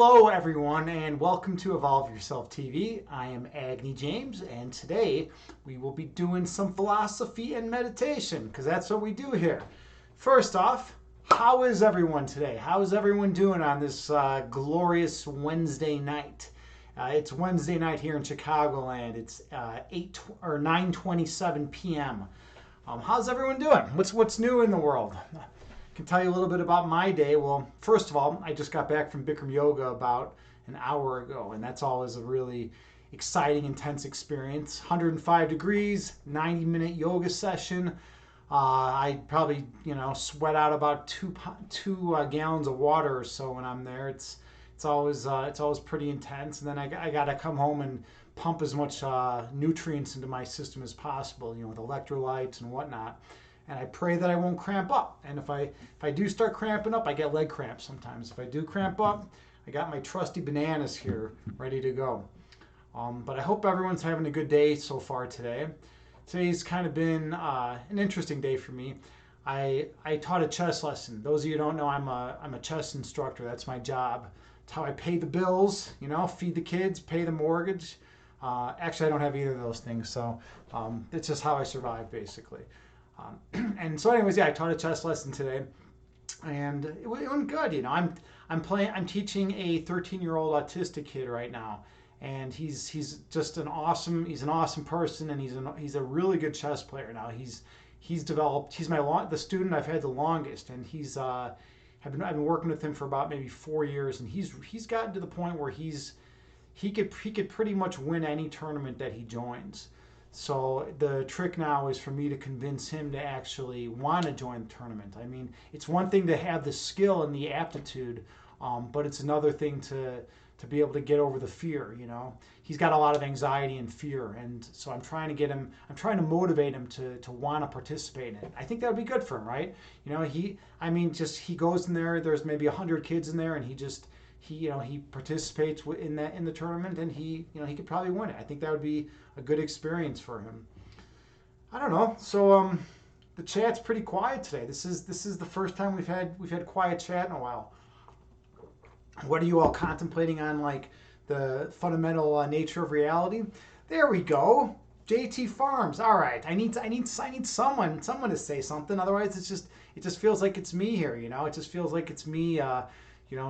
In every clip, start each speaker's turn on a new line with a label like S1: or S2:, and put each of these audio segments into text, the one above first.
S1: Hello, everyone, and welcome to Evolve Yourself TV. I am Agni James, and today we will be doing some philosophy and meditation because that's what we do here. First off, how is everyone today? How is everyone doing on this glorious Wednesday night? It's Wednesday night here in Chicagoland. It's 9:27 p.m. How's everyone doing? What's new in the world? Can tell you a little bit about my day. Well, first of all, I just got back from Bikram yoga about an hour ago, and that's always a really exciting, intense experience. 105 degrees, 90-minute yoga session. I probably, sweat out about two gallons of water or so when I'm there. It's always pretty intense, and then I got to come home and pump as much nutrients into my system as possible, with electrolytes and whatnot. And I pray that I won't cramp up. And if I do start cramping up, I get leg cramps sometimes. If I do cramp up, I got my trusty bananas here ready to go. But I hope everyone's having a good day so far today. Today's kind of been an interesting day for me. I taught a chess lesson. Those of you who don't know, I'm a chess instructor. That's my job. It's how I pay the bills, feed the kids, pay the mortgage. Actually, I don't have either of those things, so it's just how I survive, basically. And so, anyways, I taught a chess lesson today, and it went good. I'm teaching a 13-year-old autistic kid right now, and he's just an awesome person, and he's a really good chess player now. He's the student I've had the longest, and I've been working with him for about maybe 4 years, and he's gotten to the point where he could pretty much win any tournament that he joins. So the trick now is for me to convince him to actually want to join the tournament. I mean, it's one thing to have the skill and the aptitude, but it's another thing to be able to get over the fear. He's got a lot of anxiety and fear, and so I'm trying to motivate him to want to participate in it. I think that would be good for him, right? He goes in there. There's maybe 100 kids in there, and he participates in the tournament, and he could probably win it. I think that would be a good experience for him. I don't know. So the chat's pretty quiet today. This is the first time we've had quiet chat in a while. What are you all contemplating on, like the fundamental nature of reality? There we go. JT Farms. All right. I need someone to say something. Otherwise, it just feels like it's me here. It just feels like it's me.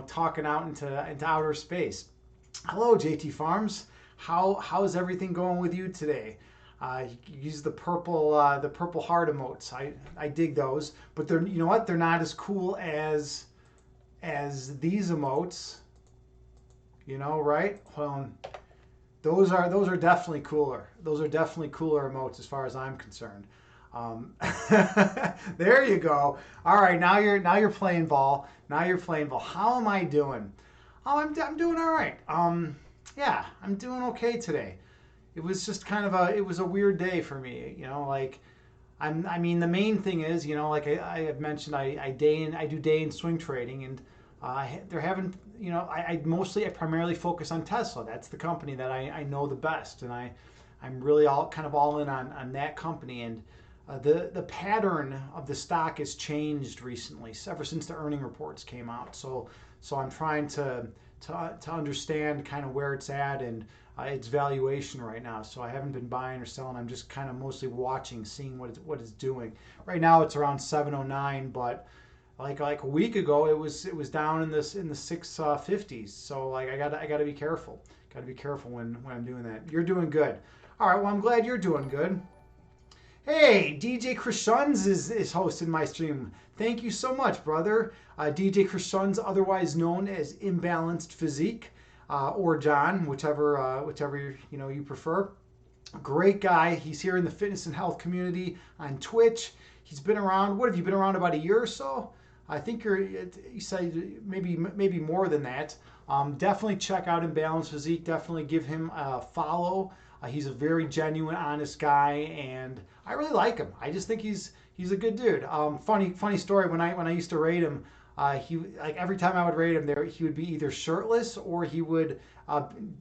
S1: Talking out into outer space. Hello, JT Farms. How's everything going with you today? You use the purple heart emotes. I dig those, but they're they're not as cool as these emotes. Right? Well, those are definitely cooler. Those are definitely cooler emotes as far as I'm concerned. There you go. All right, now you're playing ball. Now you're playing ball. How am I doing? Oh, I'm doing all right. Yeah, I'm doing okay today. It was just kind of a weird day for me. The main thing is, I have mentioned, I do day and swing trading, and they're having, I primarily focus on Tesla. That's the company that I know the best, and I'm really all in on that company. And the pattern of the stock has changed recently, ever since the earning reports came out. So I'm trying to understand kind of where it's at and its valuation right now. So I haven't been buying or selling. I'm just kind of mostly watching, seeing what it's doing. Right now it's around 709, but like a week ago it was down in the 650s. So I gotta be careful. Gotta be careful when I'm doing that. You're doing good. All right. Well, I'm glad you're doing good. Hey, DJ Krishuns is hosting my stream. Thank you so much, brother. DJ Krishuns, otherwise known as Imbalanced Physique, or John, whichever you prefer. Great guy. He's here in the fitness and health community on Twitch. He's been around. What have you been around, about a year or so? I think you said maybe more than that. Definitely check out Imbalanced Physique. Definitely give him a follow. He's a very genuine, honest guy, and I really like him. I just think he's a good dude. Funny story. When I used to rate him, he like every time I would rate him there, he would be either shirtless or he would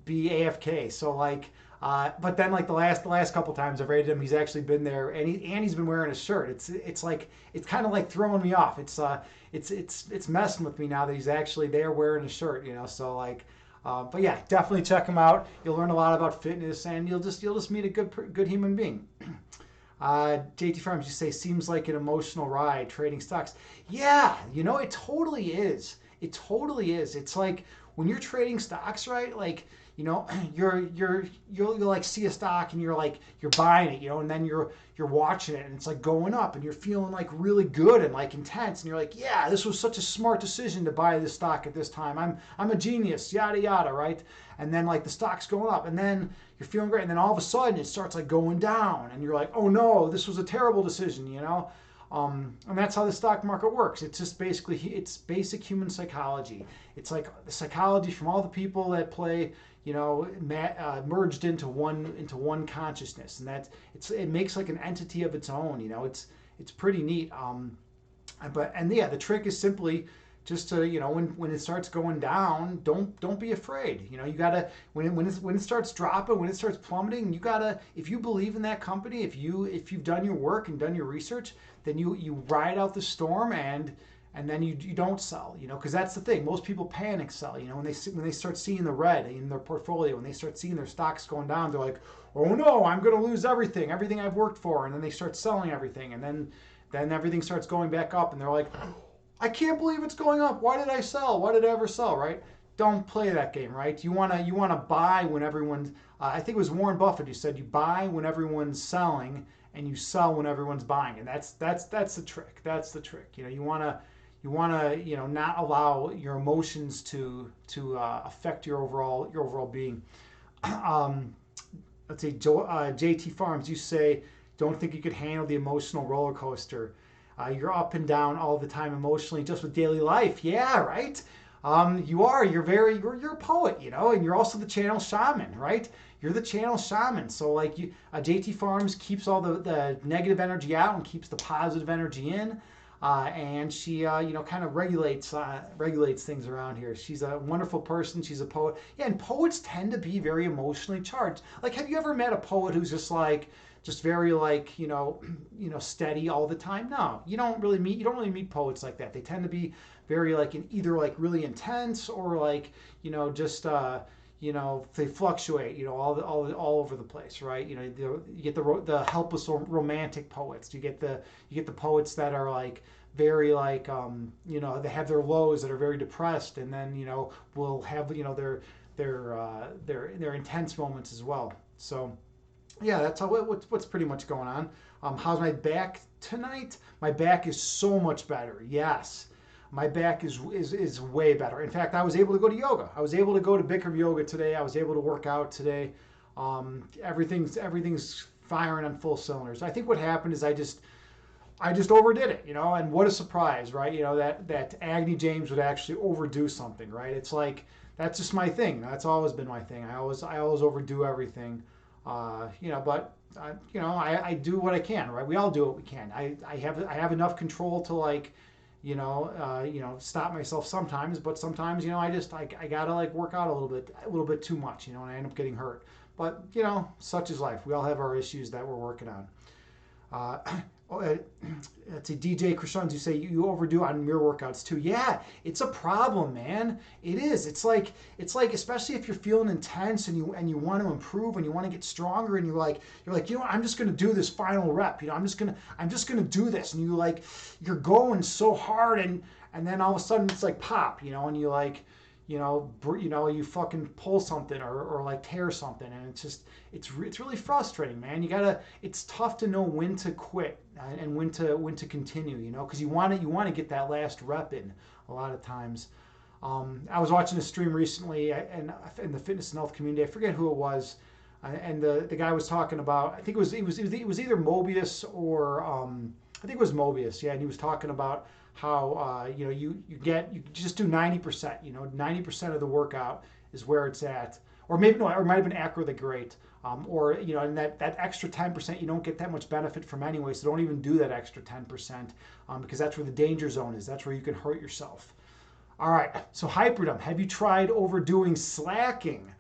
S1: be AFK. So like, but then like the last couple times I've rated him, he's actually been there and he's been wearing a shirt. It's like it's kind of like throwing me off. It's messing with me now that he's actually there wearing a shirt. So like. But yeah, definitely check him out. You'll learn a lot about fitness, and you'll just meet a good human being. JT Farms, you say, seems like an emotional ride trading stocks. Yeah, it totally is. It totally is. It's like when you're trading stocks, right? Like, you'll like see a stock and you're buying it, and then you're watching it and it's like going up and you're feeling like really good and like intense and you're like, yeah, this was such a smart decision to buy this stock at this time. I'm a genius, yada yada, right? And then like the stock's going up and then you're feeling great and then all of a sudden it starts like going down and you're like, oh no, this was a terrible decision, and that's how the stock market works. It's just it's basic human psychology. It's like the psychology from all the people that play, merged into one consciousness, and it makes like an entity of its own. It's pretty neat. The trick is simply just to when it starts going down, don't be afraid. You gotta when it starts dropping, when it starts plummeting, you gotta, if you believe in that company, if you've done your work and done your research, then you ride out the storm and then you don't sell, because that's the thing. Most people panic sell, when they start seeing the red in their portfolio, when they start seeing their stocks going down, they're like, oh no, I'm going to lose everything I've worked for, and then they start selling everything, and then everything starts going back up, and they're like, I can't believe it's going up. Why did I sell? Why did I ever sell? Right? Don't play that game, right? You wanna buy when everyone's. I think it was Warren Buffett who said you buy when everyone's selling and you sell when everyone's buying, and that's the trick. That's the trick. You wanna not allow your emotions to affect your overall being. Let's see, JT Farms, you say don't think you could handle the emotional roller coaster. You're up and down all the time emotionally just with daily life. Yeah, right? You are. You're a poet, and you're also the channel shaman, right? You're the channel shaman. So like JT Farms keeps all the negative energy out and keeps the positive energy in. And she, kind of regulates things around here. She's a wonderful person. She's a poet. Yeah, and poets tend to be very emotionally charged. Like, have you ever met a poet who's just very steady all the time? No, you don't really meet poets like that. They tend to be very either really intense or they fluctuate, all over the place, right? You get the helpless romantic poets. You get the poets that are very they have their lows that are very depressed, and then will have their intense moments as well. So yeah, that's what's pretty much going on. How's my back tonight? My back is so much better. Yes, my back is way better. In fact, I was able to go to yoga. I was able to go to Bikram yoga today. I was able to work out today. Everything's firing on full cylinders. I think what happened is I just overdid it, and what a surprise, right? That Agni James would actually overdo something, right? It's like, that's just my thing. That's always been my thing. I always overdo everything. But I do what I can, right? We all do what we can. I have enough control to stop myself sometimes, but sometimes, I gotta work out a little bit too much, and I end up getting hurt. But, such is life. We all have our issues that we're working on. Let's see, DJ Krishan, you say you overdo on mirror workouts too. Yeah, it's a problem, man. It is. It's like especially if you're feeling intense and you want to improve and you want to get stronger and you're like, I'm just gonna do this final rep. I'm just gonna do this, and you're going so hard and then all of a sudden it's like pop, and you fucking pull something or tear something, and it's really frustrating, man. It's tough to know when to quit and when to continue, because you want to get that last rep in a lot of times. I was watching a stream recently and in the fitness and health community. I forget who it was, and the guy was talking about, I think it was either Mobius or I think it was Mobius, yeah, and he was talking about how you just do 90%. 90% of the workout is where it's at, or maybe no, or it might have been Acro the Great. Or and that extra 10% you don't get that much benefit from anyway, so don't even do that extra 10% because that's where the danger zone is. That's where you can hurt yourself. All right, so Hyperdom, have you tried overdoing slacking?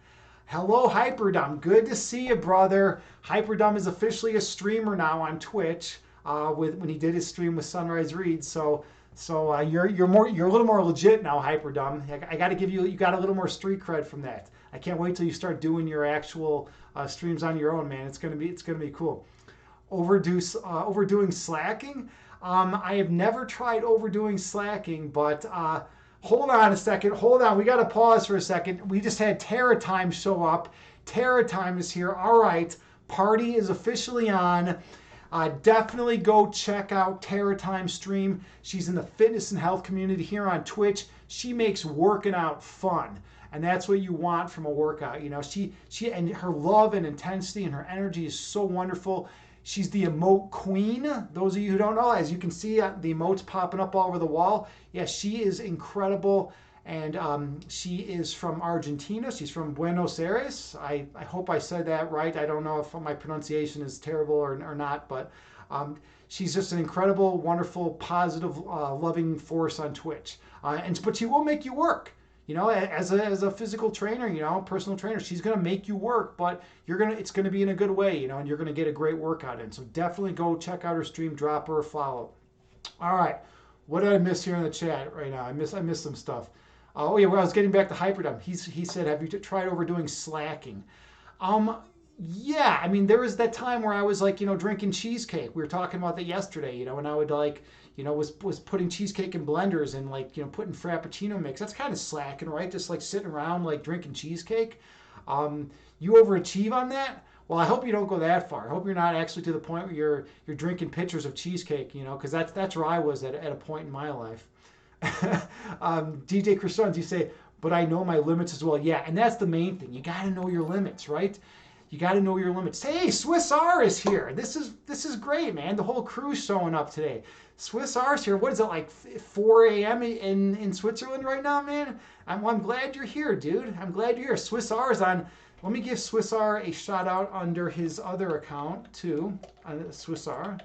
S1: Hello, Hyperdom. Good to see you, brother. Hyperdom is officially a streamer now on Twitch. When he did his stream with Sunrise Reed, so you're a little more legit now, Hyperdom. I got to give you got a little more street cred from that. I can't wait till you start doing your actual streams on your own, man. It's gonna be cool. Overdoing slacking. I have never tried overdoing slacking, but hold on a second. Hold on. We got to pause for a second. We just had Terra Time show up. Terra Time is here. All right. Party is officially on. Definitely go check out Terra Time stream. She's in the fitness and health community here on Twitch. She makes working out fun. And that's what you want from a workout. She and her love and intensity and her energy is so wonderful. She's the emote queen. Those of you who don't know, as you can see, the emotes popping up all over the wall. Yeah, she is incredible. And she is from Argentina. She's from Buenos Aires. I hope I said that right. I don't know if my pronunciation is terrible or not, but she's just an incredible, wonderful, positive, loving force on Twitch. But she will make you work. As a physical trainer, personal trainer, she's gonna make you work, but it's gonna be in a good way, and you're gonna get a great workout in. So definitely go check out her stream, drop her a follow. All right, what did I miss here in the chat right now? I missed some stuff. Oh yeah, well, I was getting back to Hyperdom. He said, have you tried overdoing slacking? Yeah, I mean, there was that time where I was like, drinking cheesecake. We were talking about that yesterday, and I would like, was putting cheesecake in blenders and like, putting Frappuccino mix. That's kind of slacking, right? Just like sitting around like drinking cheesecake. You overachieve on that? Well, I hope you don't go that far. I hope you're not actually to the point where you're drinking pitchers of cheesecake, because that's where I was at a point in my life. DJ Christians, you say, but I know my limits as well. Yeah, and that's the main thing. You got to know your limits, right? You got to know your limits. Hey, Swiss R is here. This is great, man. The whole crew's showing up today. Swiss R's here. What is it, like 4 a.m. in Switzerland right now, man? I'm glad you're here, dude. I'm glad you're here. Swiss R is on. Let me give Swiss R a shout out under his other account too. Swiss R.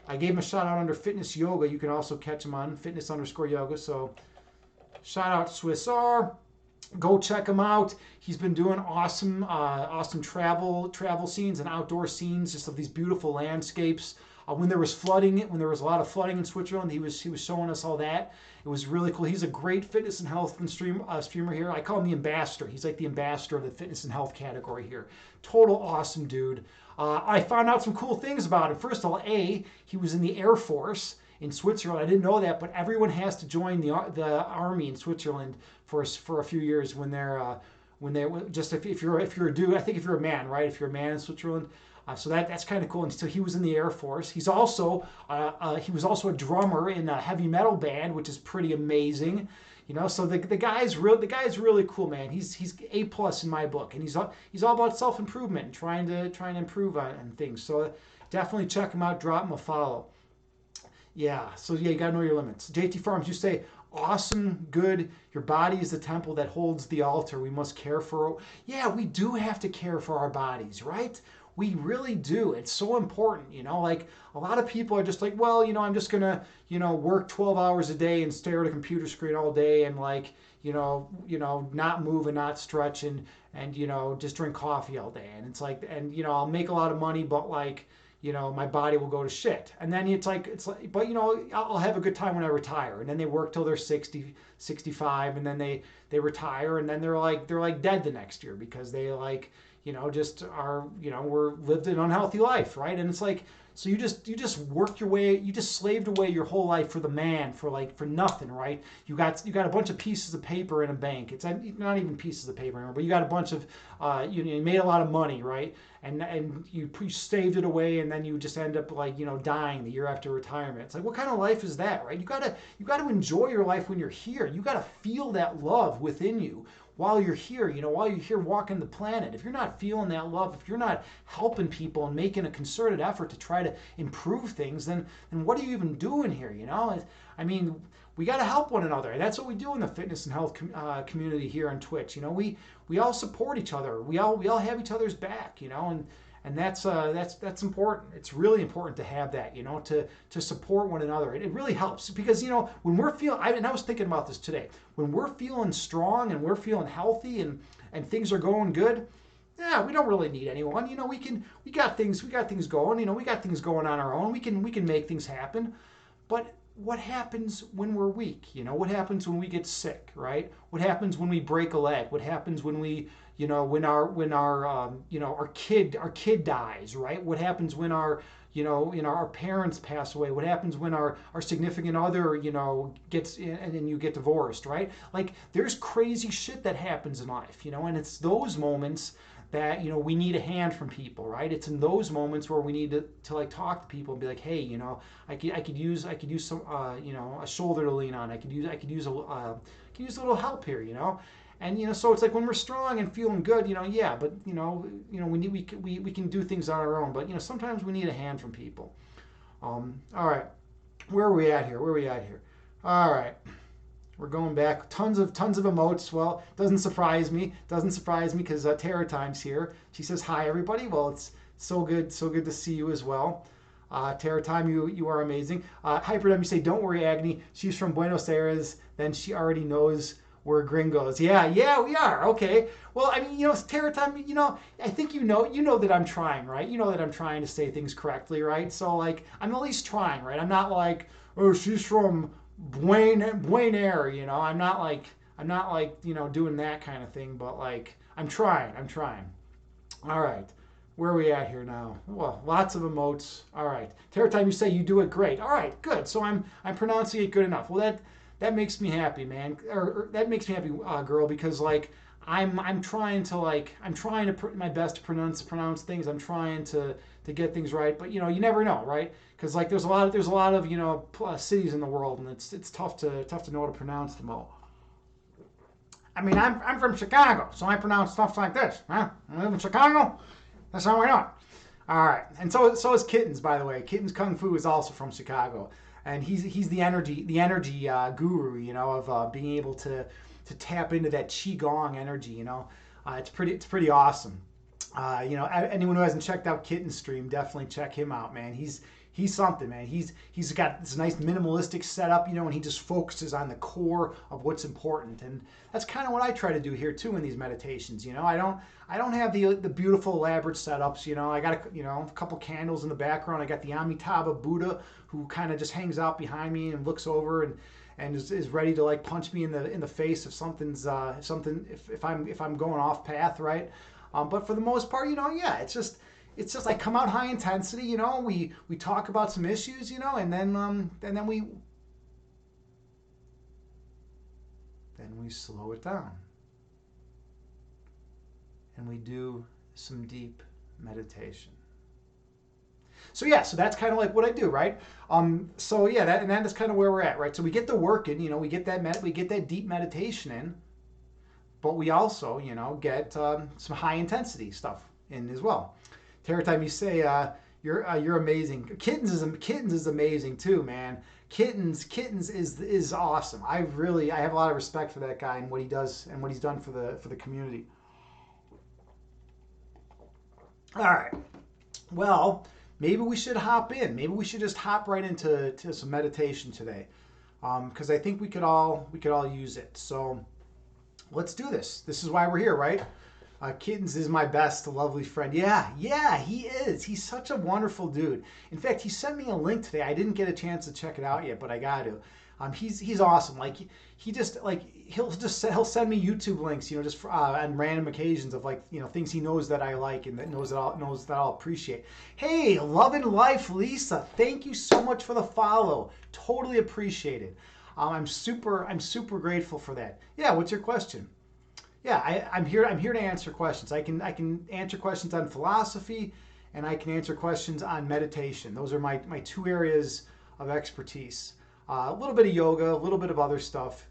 S1: I gave him a shout out under Fitness Yoga. You can also catch him on fitness_yoga. So shout out Swiss R. Go check him out. He's been doing awesome travel scenes and outdoor scenes, just of these beautiful landscapes. When there was flooding, when there was a lot of flooding in Switzerland, he was showing us all that. It was really cool. He's a great fitness and health streamer here. I call him the ambassador. He's like the ambassador of the fitness and health category here. Total awesome dude. I found out some cool things about him. First of all, he was in the Air Force in Switzerland. I didn't know that, but everyone has to join the army in Switzerland for a few years when if you're a dude. I think if you're a man, right? If you're a man in Switzerland. So that's kind of cool. And so he was in the Air Force. He was also a drummer in a heavy metal band, which is pretty amazing. So the guy's really cool, man. He's A+ in my book, and he's all about self-improvement and trying to improve on things. So definitely check him out. Drop him a follow. Yeah. So yeah, you gotta know your limits. JT Farms, you say, awesome, good. Your body is the temple that holds the altar. We must care for. Yeah, we do have to care for our bodies, right? We really do. It's so important, like a lot of people are just like, well, I'm just going to, work 12 hours a day and stare at a computer screen all day and like, not move and not stretch and just drink coffee all day. And it's like, and, I'll make a lot of money, but like, my body will go to shit. And then it's like, but I'll have a good time when I retire. And then they work till they're 60, 65, and then they retire, and then they're like dead the next year because they like, just are, we're lived an unhealthy life, right? And it's like, so you just worked your way, you just slaved away your whole life for the man, for nothing, right? You got a bunch of pieces of paper in a bank. It's not even pieces of paper anymore, but you got a bunch of, you made a lot of money, right? And you saved it away, and then you just end up like, dying the year after retirement. It's like, what kind of life is that, right? You gotta enjoy your life when you're here. You gotta feel that love within you while you're here, while you're here walking the planet. If you're not feeling that love, if you're not helping people and making a concerted effort to try try to improve things, then what are you even doing here? I mean, we got to help one another, and that's what we do in the fitness and health community here on Twitch. We all support each other. We all have each other's back. And that's important. It's really important to have that, to support one another. It really helps because when we're feeling, and I was thinking about this today, when we're feeling strong and we're feeling healthy and things are going good, yeah, we don't really need anyone. We got things going. We got things going on our own. We can make things happen. But what happens when we're weak? What happens when we get sick, right? What happens when we break a leg? What happens when we when our kid dies, right? What happens when our parents pass away? What happens when our significant other, gets and then you get divorced, right? Like there's crazy shit that happens in life, and it's those moments that we need a hand from people, right? It's in those moments where we need to like talk to people and be like, hey, I could use some a shoulder to lean on. I could use a little help here, And so it's like when we're strong and feeling good, yeah, but we can do things on our own, but sometimes we need a hand from people. All right, where are we at here? All right, we're going back. Tons of emotes. Well, doesn't surprise me because Tara Time's here. She says hi everybody. Well, it's so good to see you as well. Tara Time, you are amazing. Hyperdem, you say don't worry, Agni. She's from Buenos Aires. Then she already knows. We're gringos. Yeah, we are. Okay. Well, I mean, Tara Time, I think you know that I'm trying, right? You know that I'm trying to say things correctly, right? So, like, I'm at least trying, right? I'm not like, oh, she's from Buenos Aires, I'm not like, doing that kind of thing, but, like, I'm trying. All right. Where are we at here now? Well, lots of emotes. All right. Tara Time, you say you do it great. All right, good. So I'm pronouncing it good enough. Well, that makes me happy, man. Or that makes me happy, girl, because like I'm trying to put my best to pronounce things. I'm trying to get things right, but you never know, right? Because like there's a lot of cities in the world, and it's tough to know how to pronounce them all. I mean, I'm from Chicago, so I pronounce stuff like this. Huh? I live in Chicago. That's how I know it. All right, and so is Kittens, by the way. Kittens Kung Fu is also from Chicago. And he's the energy guru, of being able to tap into that qigong energy. It's pretty awesome. Anyone who hasn't checked out Kitten's stream, definitely check him out, man. He's something, man. He's got this nice minimalistic setup, and he just focuses on the core of what's important. And that's kind of what I try to do here too in these meditations. I don't have the beautiful elaborate setups. I got a couple candles in the background. I got the Amitabha Buddha who kind of just hangs out behind me and looks over and is ready to like punch me in the face if if I'm going off path, right? But for the most part, yeah, it's just I come out high intensity, we talk about some issues, and then we slow it down. And we do some deep meditation. So yeah, so that's kind of like what I do, right? So yeah, that is kind of where we're at, right? So we get the work in, we get that deep meditation in, but we also, get some high intensity stuff in as well. Tara Time, you say you're amazing. Kittens is amazing too, man. Kittens is awesome. I have a lot of respect for that guy and what he does and what he's done for the community. All right. Well, maybe we should hop in. Maybe we should just hop right into some meditation today, because I think we could all use it. So let's do this. This is why we're here, right? Kittens is my best, lovely friend. Yeah, he is. He's such a wonderful dude. In fact, he sent me a link today. I didn't get a chance to check it out yet, but I got to. He's awesome. Like he'll send me YouTube links, just on random occasions of things he knows that I like and that knows that I'll appreciate. Hey, Love and Life, Lisa, thank you so much for the follow. Totally appreciate it. I'm super grateful for that. Yeah, what's your question? Yeah, I'm here to answer questions. I can answer questions on philosophy, and I can answer questions on meditation. Those are my two areas of expertise. A little bit of yoga, a little bit of other stuff.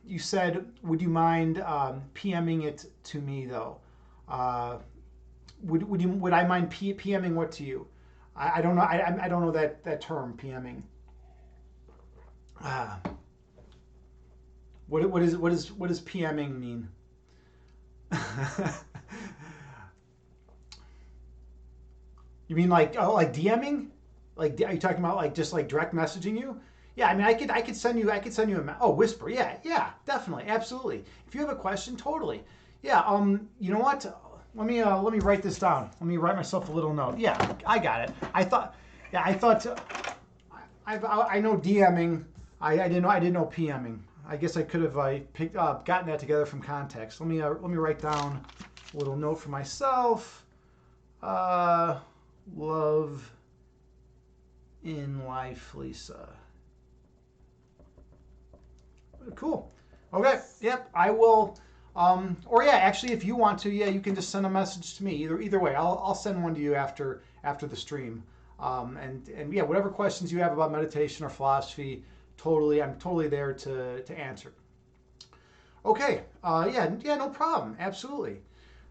S1: You said, would you mind PMing it to me though? Would I mind PMing what to you? I don't know. I don't know that term, PMing. Ah, what does PMing mean? You mean like, oh, like DMing? Like, are you talking about like just like direct messaging you? Yeah, I mean, I could send you oh, whisper. Yeah, yeah, definitely, absolutely. If you have a question, totally. Yeah. You know what? Let me write this down. Let me write myself a little note. Yeah, I got it. I thought I know DMing. I didn't know PMing. I guess I could have picked gotten that together from context. Let me write down a little note for myself. Love in life, Lisa. Cool. Okay. Yep. I will. Or yeah, actually, if you want to, yeah, you can just send a message to me. Either way, I'll send one to you after the stream. And yeah, whatever questions you have about meditation or philosophy, I'm totally there to answer. Okay. Yeah, no problem. Absolutely.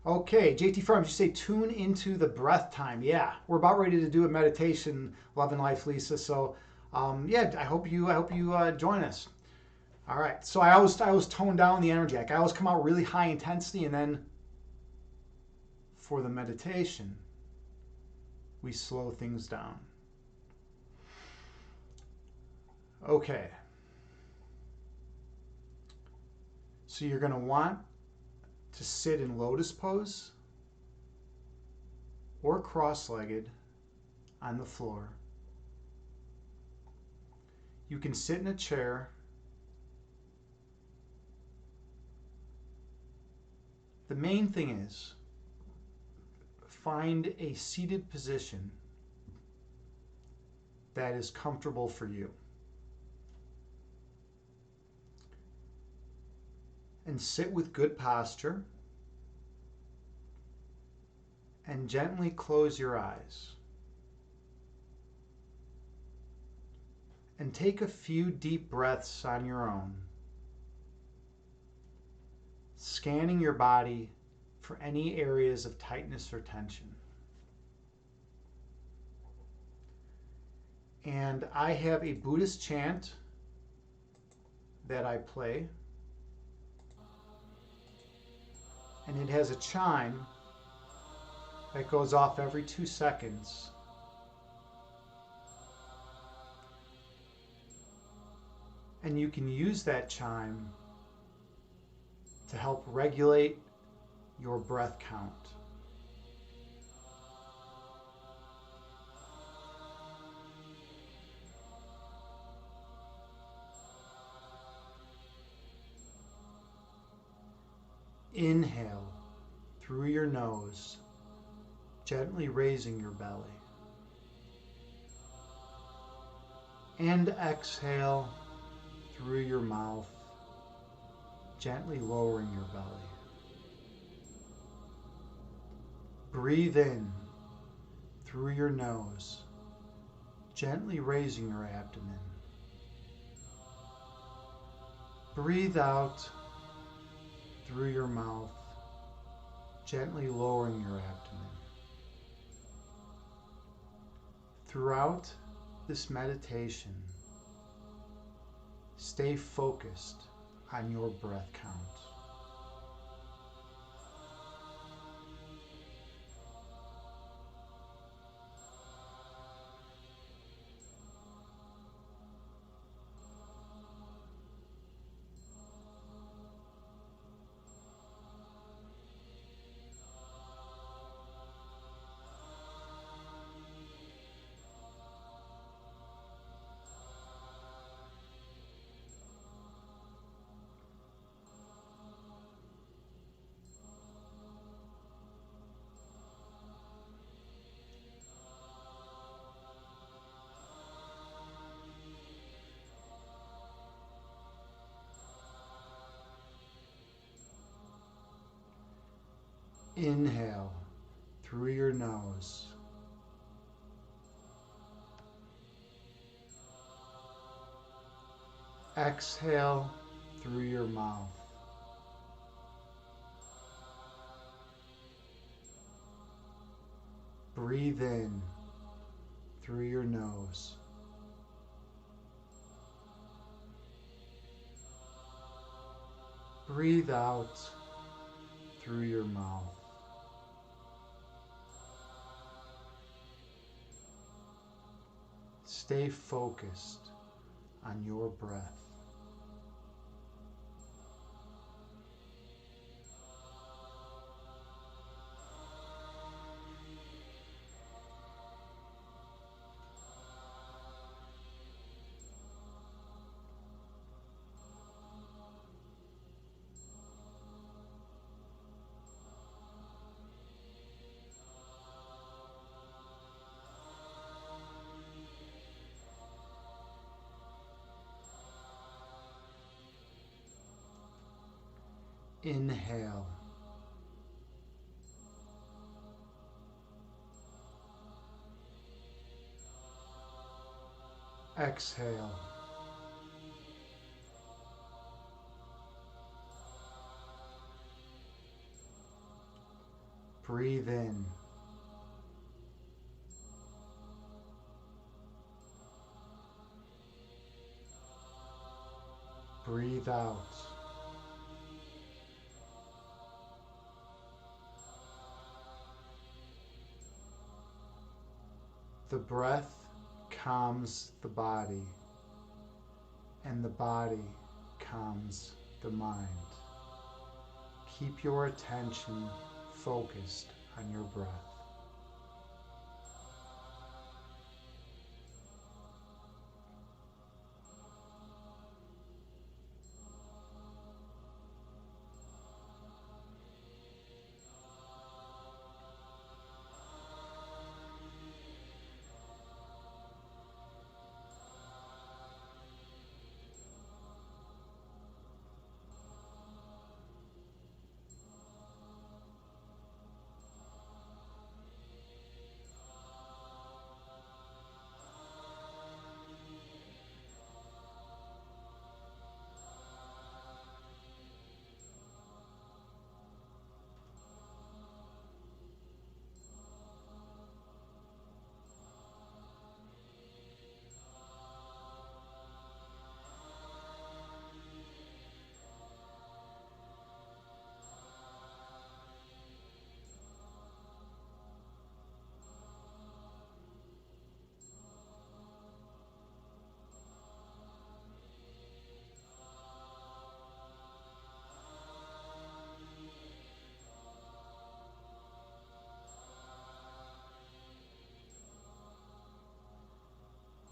S1: Okay, JT Farms, you say tune into the breath time. Yeah, we're about ready to do a meditation, Love and Life, Lisa. So, yeah, I hope you join us. All right. So I always tone down the energy. Like I always come out really high intensity, and then for the meditation, we slow things down. Okay. So you're going to want to sit in lotus pose or cross-legged on the floor. You can sit in a chair. The main thing is find a seated position that is comfortable for you. And sit with good posture and gently close your eyes. And take a few deep breaths on your own, scanning your body for any areas of tightness or tension. And I have a Buddhist chant that I play, and it has a chime that goes off every 2 seconds. And you can use that chime to help regulate your breath count. Inhale through your nose, gently raising your belly. And exhale through your mouth, gently lowering your belly. Breathe in through your nose, gently raising your abdomen. Breathe out through your mouth, gently lowering your abdomen. Throughout this meditation, stay focused on your breath count. Inhale through your nose. Exhale through your mouth. Breathe in through your nose. Breathe out through your mouth. Stay focused on your breath. Inhale. Exhale. Breathe in. Breathe out. The breath calms the body, and the body calms the mind. Keep your attention focused on your breath.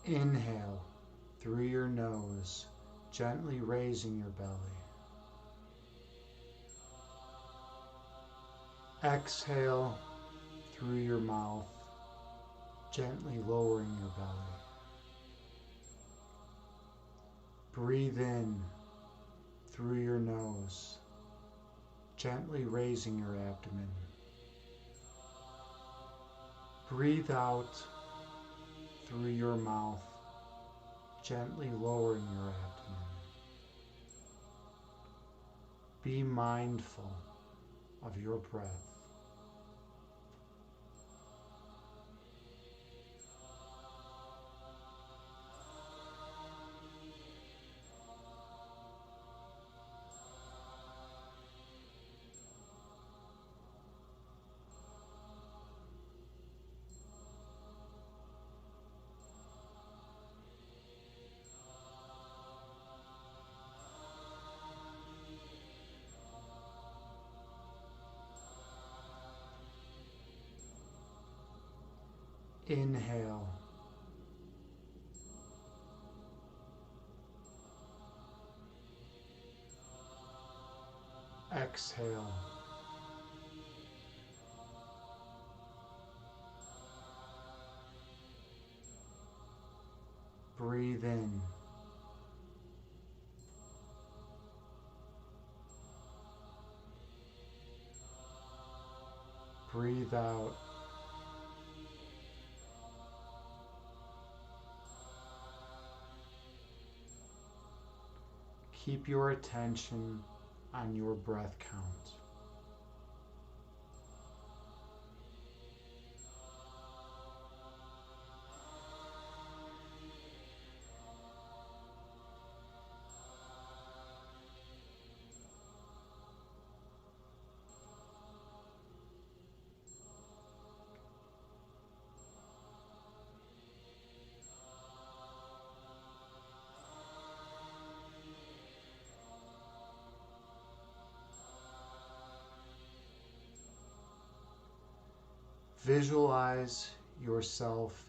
S1: Inhale through your nose, gently raising your belly. Exhale through your mouth, gently lowering your belly. Breathe in through your nose, gently raising your abdomen. Breathe out through your mouth, gently lowering your abdomen. Be mindful of your breath. Inhale. Exhale. Breathe in. Breathe out. Keep your attention on your breath count. Visualize yourself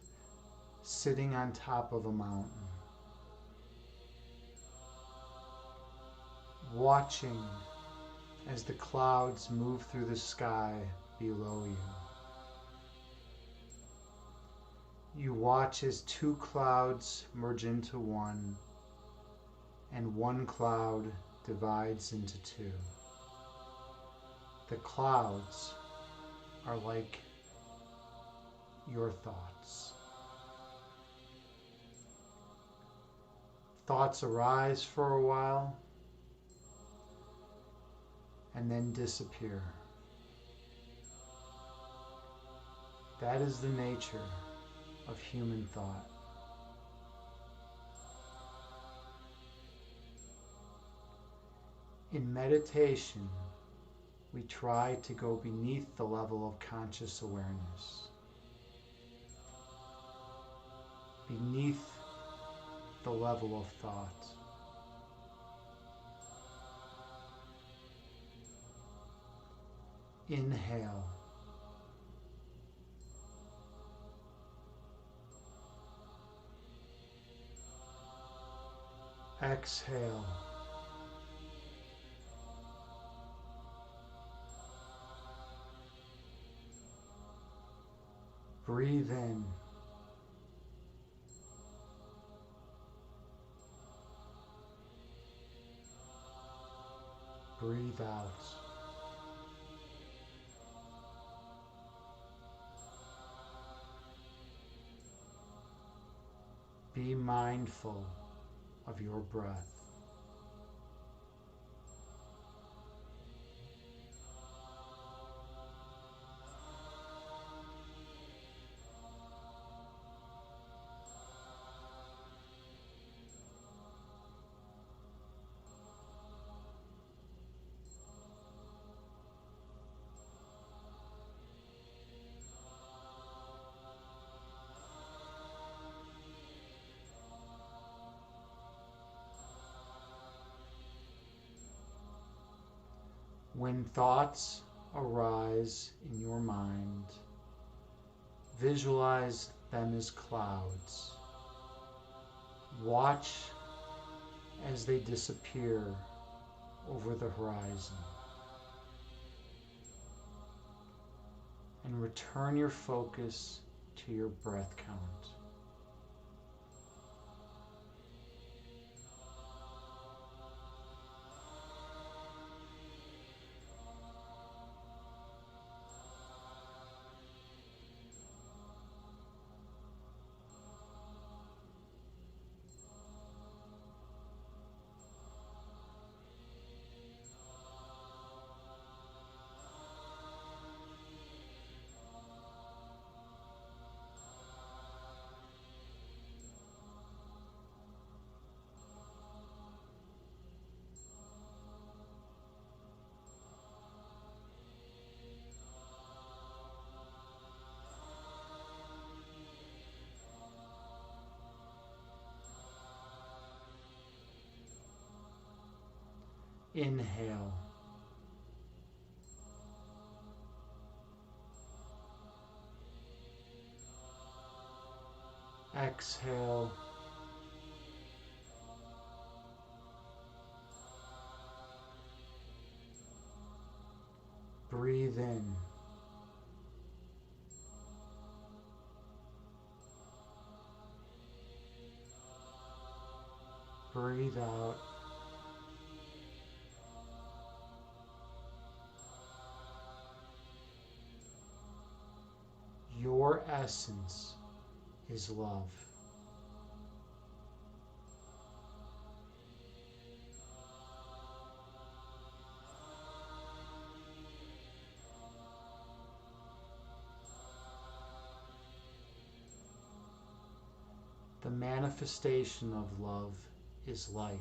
S1: sitting on top of a mountain, watching as the clouds move through the sky below you. You watch as two clouds merge into one, and one cloud divides into two. The clouds are like your thoughts. Thoughts arise for a while and then disappear. That is the nature of human thought. In meditation, we try to go beneath the level of conscious awareness, beneath the level of thought. Inhale. Exhale. Breathe in. Breathe out. Be mindful of your breath. When thoughts arise in your mind, visualize them as clouds. Watch as they disappear over the horizon. And return your focus to your breath count. Inhale. Exhale. Breathe in. Breathe out. Your essence is love. The manifestation of love is light.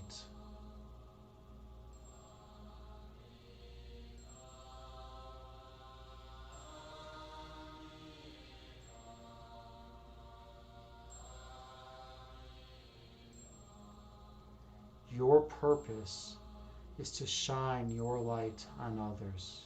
S1: Your purpose is to shine your light on others.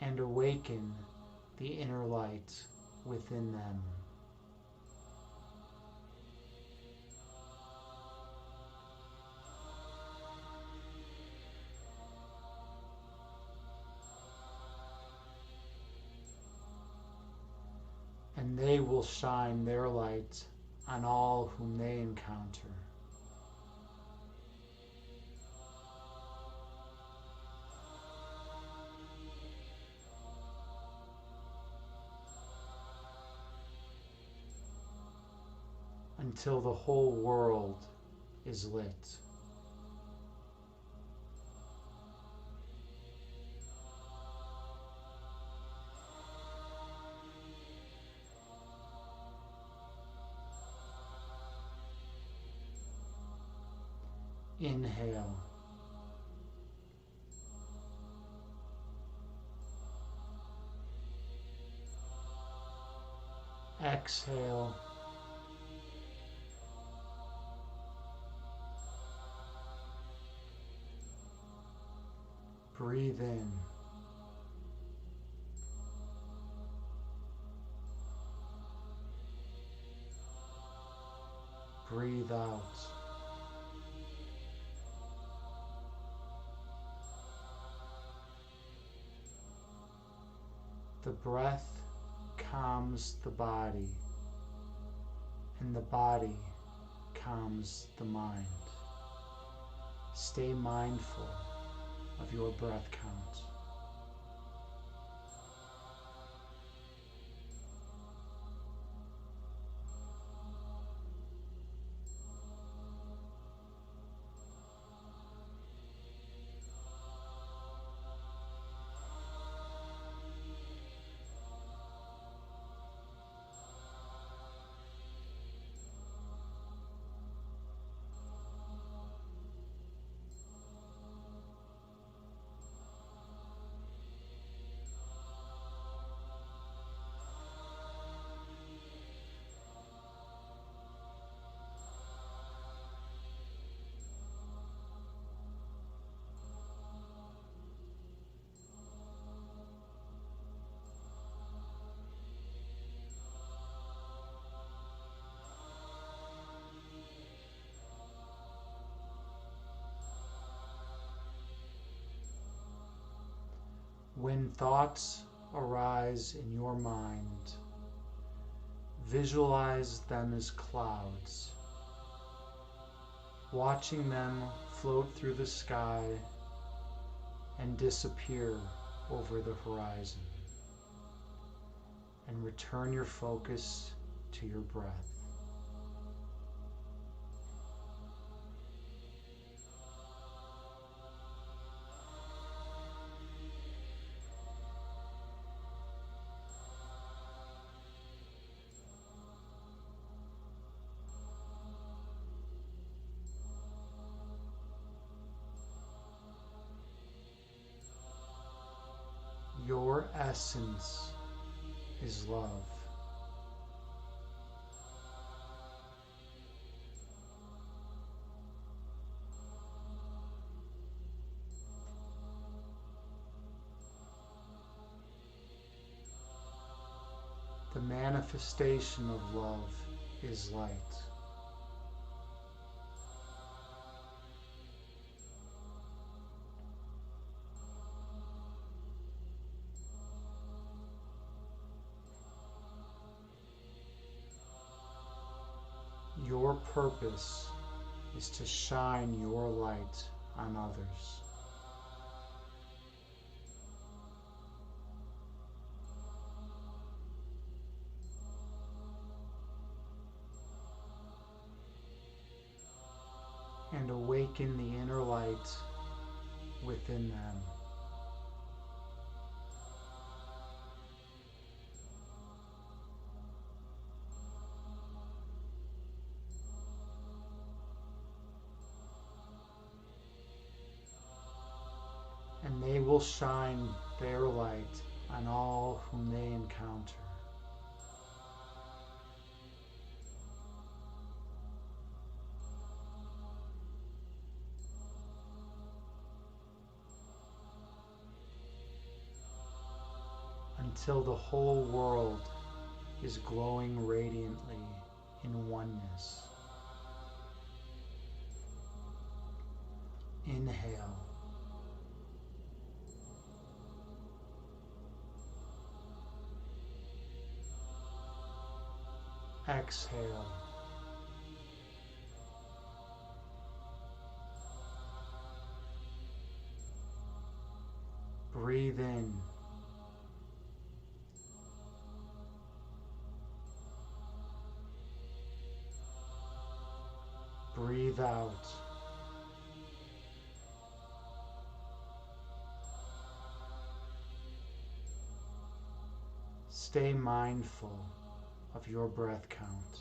S1: and awaken the inner light within them. And they will shine their light on all whom they encounter. Until the whole world is lit. Inhale. Exhale. Breathe in. Breathe out. The breath calms the body, and the body calms the mind. Stay mindful of your breath count. When thoughts arise in your mind, visualize them as clouds, watching them float through the sky and disappear over the horizon. And return your focus to your breath. Your essence is love. The manifestation of love is light. Your purpose is to shine your light on others. And awaken the inner light within them. And they will shine their light on all whom they encounter. until the whole world is glowing radiantly in oneness. Inhale. Exhale. Breathe in. Breathe out. Stay mindful of your breath count.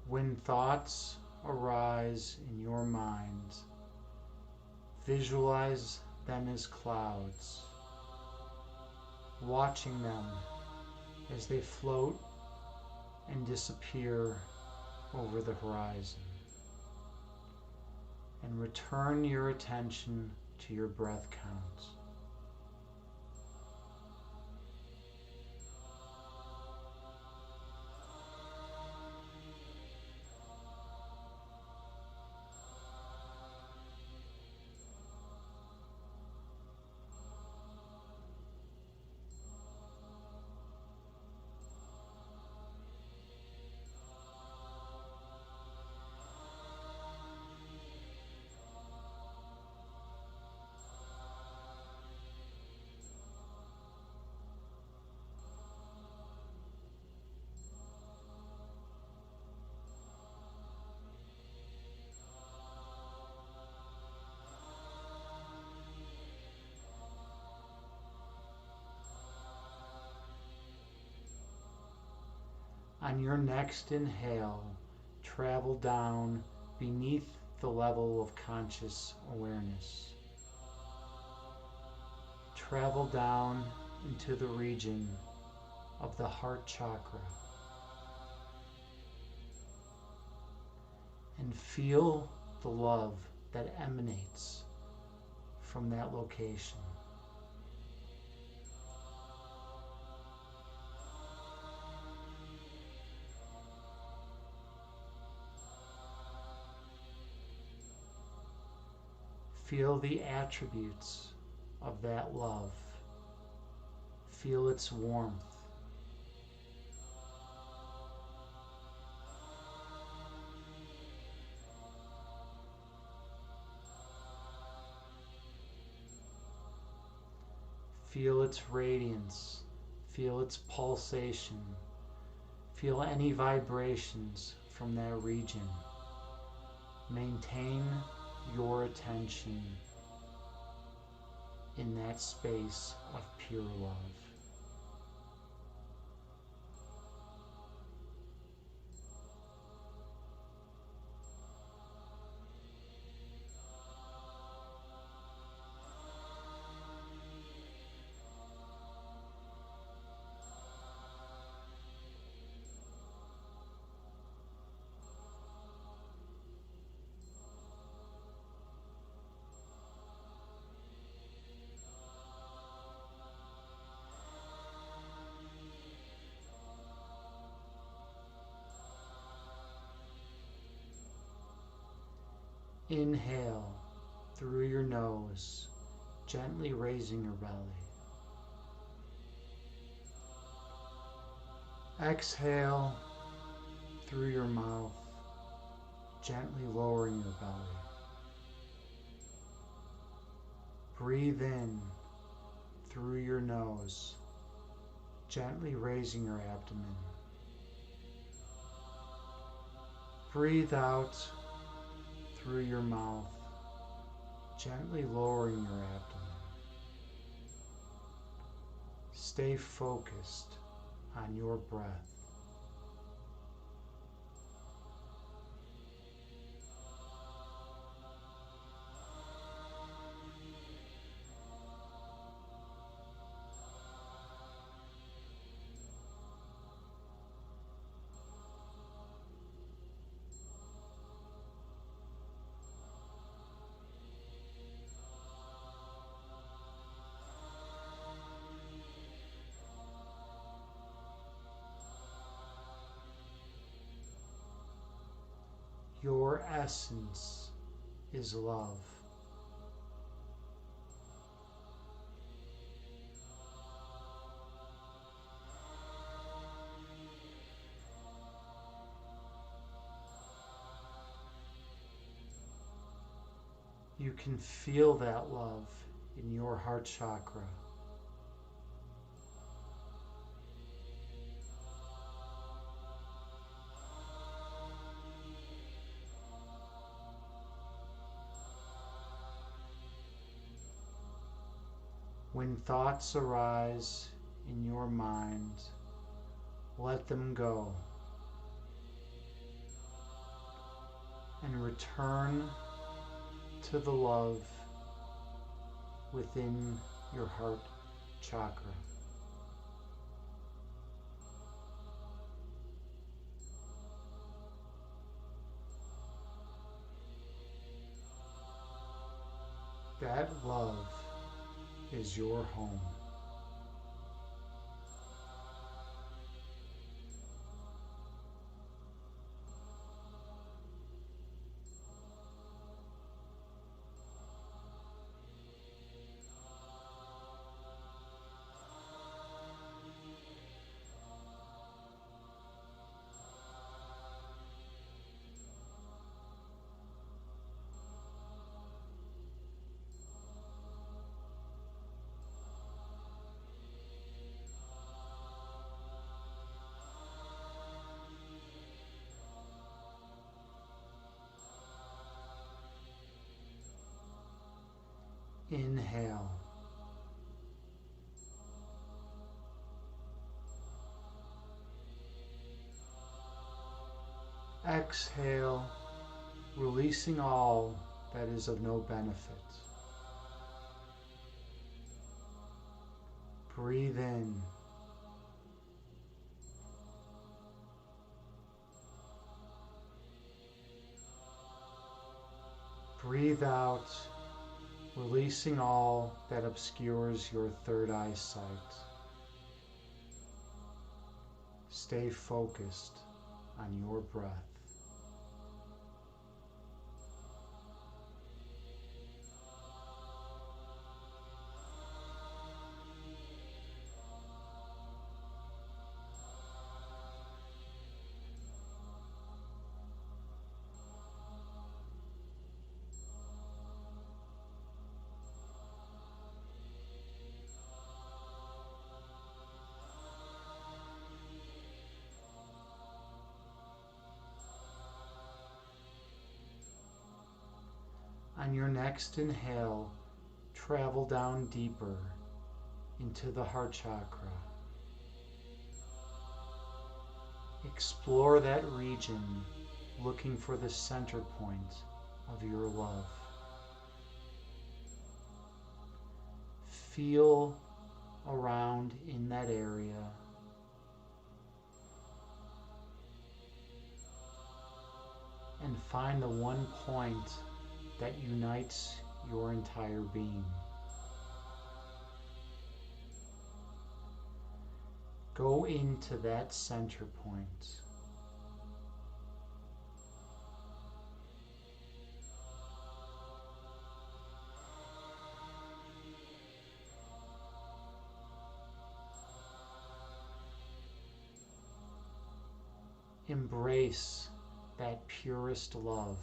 S1: When thoughts arise in your mind, visualize them as clouds, watching them as they float and disappear over the horizon. And return your attention to your breath count. On your next inhale, travel down beneath the level of conscious awareness. Travel down into the region of the heart chakra and feel the love that emanates from that location. Feel the attributes of that love. Feel its warmth. Feel its radiance. Feel its pulsation. Feel any vibrations from that region. Maintain your attention in that space of pure love. Inhale through your nose, gently raising your belly. Exhale through your mouth, gently lowering your belly. Breathe in through your nose, gently raising your abdomen. Breathe out through your mouth, gently lowering your abdomen. Stay focused on your breath. Your essence is love. You can feel that love in your heart chakra. When thoughts arise in your mind, let them go and return to the love within your heart chakra. That love is your home. Inhale. Exhale, releasing all that is of no benefit. Breathe in. Breathe out, releasing all that obscures your third eye sight. Stay focused on your breath. On your next inhale, travel down deeper into the heart chakra. Explore that region, looking for the center point of your love. Feel around in that area. And find the one point that unites your entire being. Go into that center point. embrace that purest love.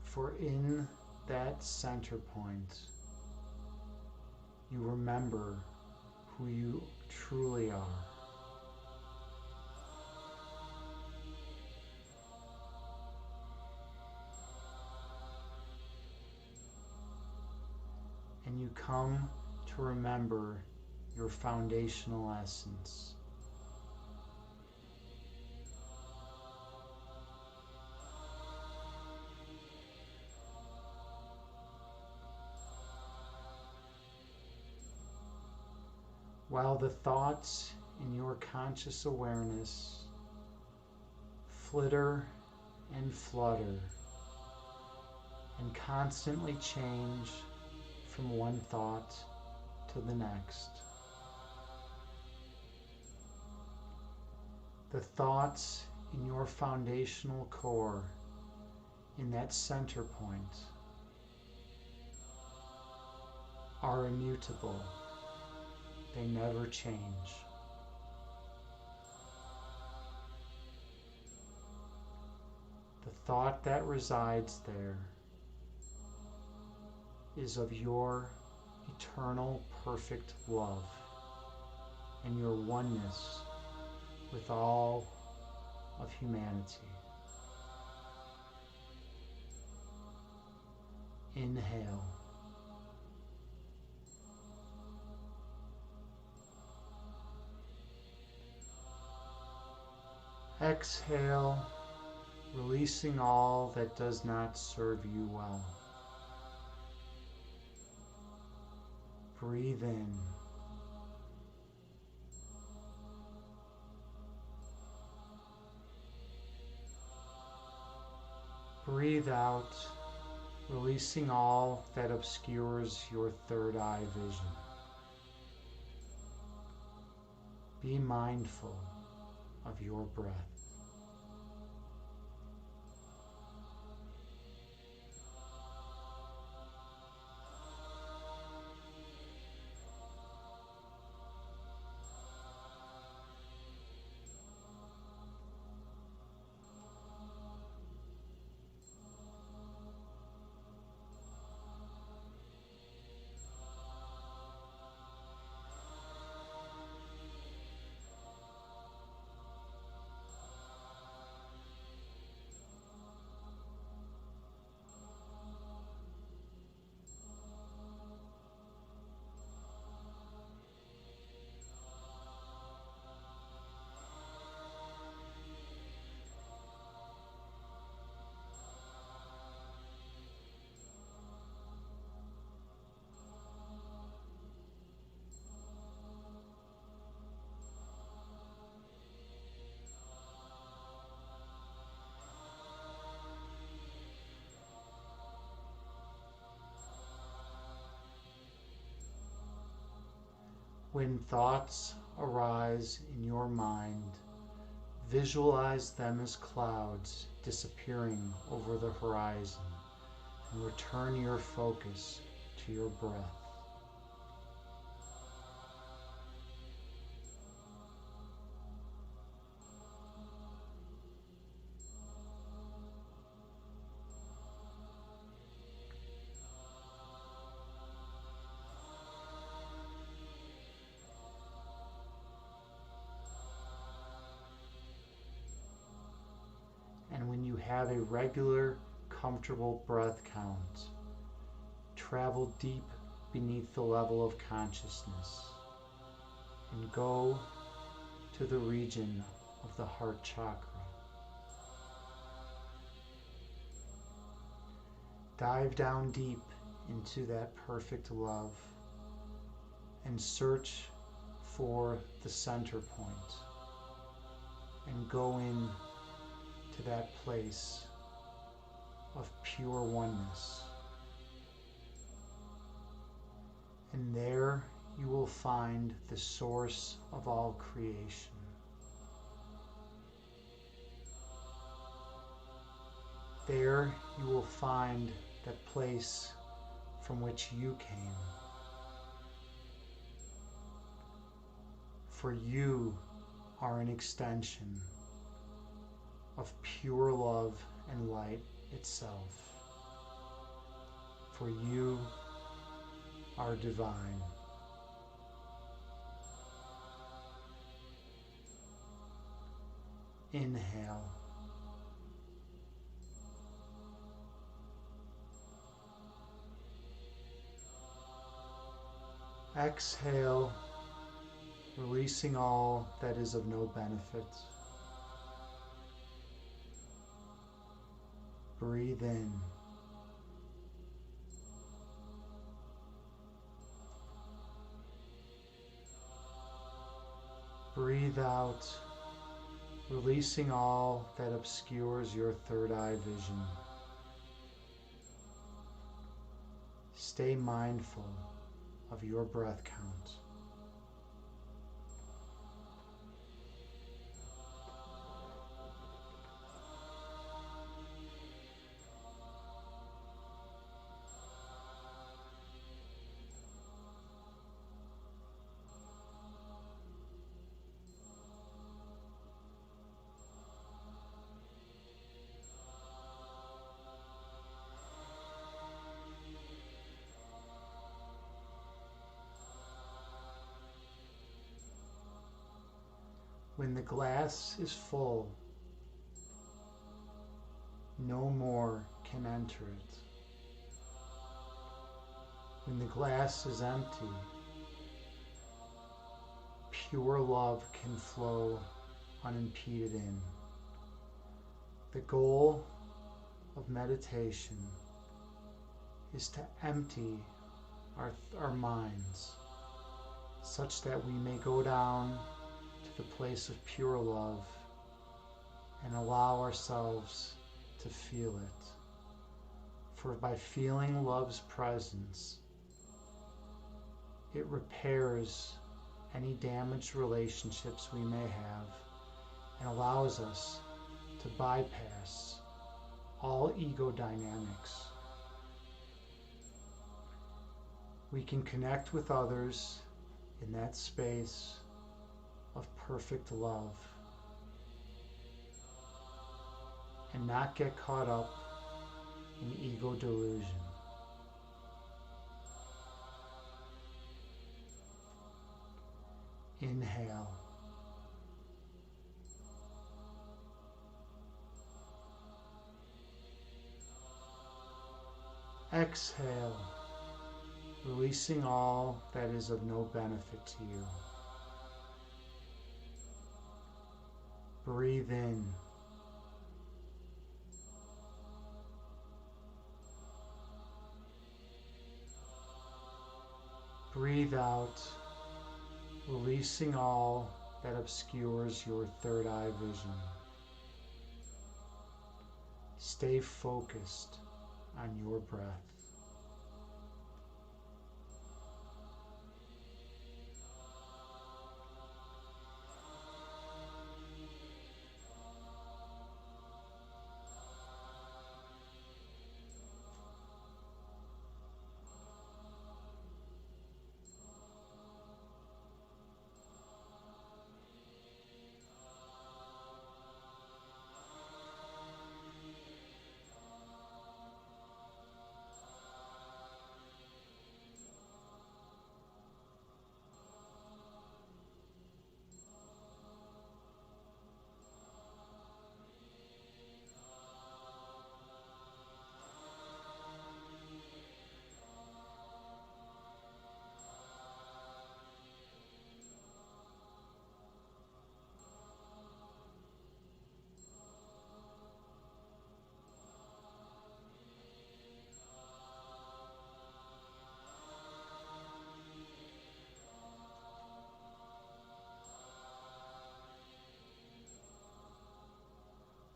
S1: For in that center point, you remember who you truly are. And you come to remember your foundational essence. While the thoughts in your conscious awareness flitter and flutter and constantly change from one thought to the next, the thoughts in your foundational core, in that center point, are immutable. They never change. The thought that resides there is of your eternal perfect love and your oneness with all of humanity. Inhale. Exhale, releasing all that does not serve you well. Breathe in. Breathe out, releasing all that obscures your third eye vision. Be mindful of your breath. When thoughts arise in your mind, visualize them as clouds disappearing over the horizon and return your focus to your breath. And when you have a regular, comfortable breath count, travel deep beneath the level of consciousness and go to the region of the heart chakra. Dive down deep into that perfect love and search for the center point and go in to that place of pure oneness. And there you will find the source of all creation. There you will find that place from which you came. For you are an extension of pure love and light itself. For you are divine. Inhale. Exhale, releasing all that is of no benefit. Breathe in. Breathe out, releasing all that obscures your third eye vision. Stay mindful of your breath count. When the glass is full, no more can enter it. When the glass is empty, pure love can flow unimpeded in. The goal of meditation is to empty our minds such that we may go down to the place of pure love and allow ourselves to feel it. For by feeling love's presence, it repairs any damaged relationships we may have and allows us to bypass all ego dynamics. We can connect with others in that space of perfect love and not get caught up in ego delusion. Inhale. Exhale, releasing all that is of no benefit to you. Breathe in. Breathe out, releasing all that obscures your third eye vision. Stay focused on your breath.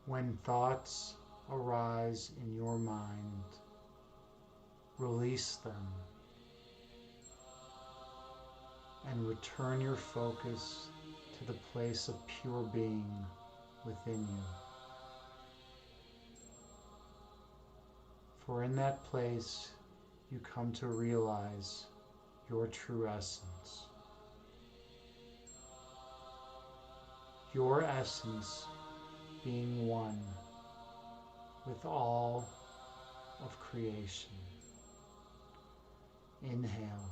S1: When thoughts arise in your mind, release them and return your focus to the place of pure being within you. For in that place you come to realize your true essence. Your essence being one with all of creation. Inhale.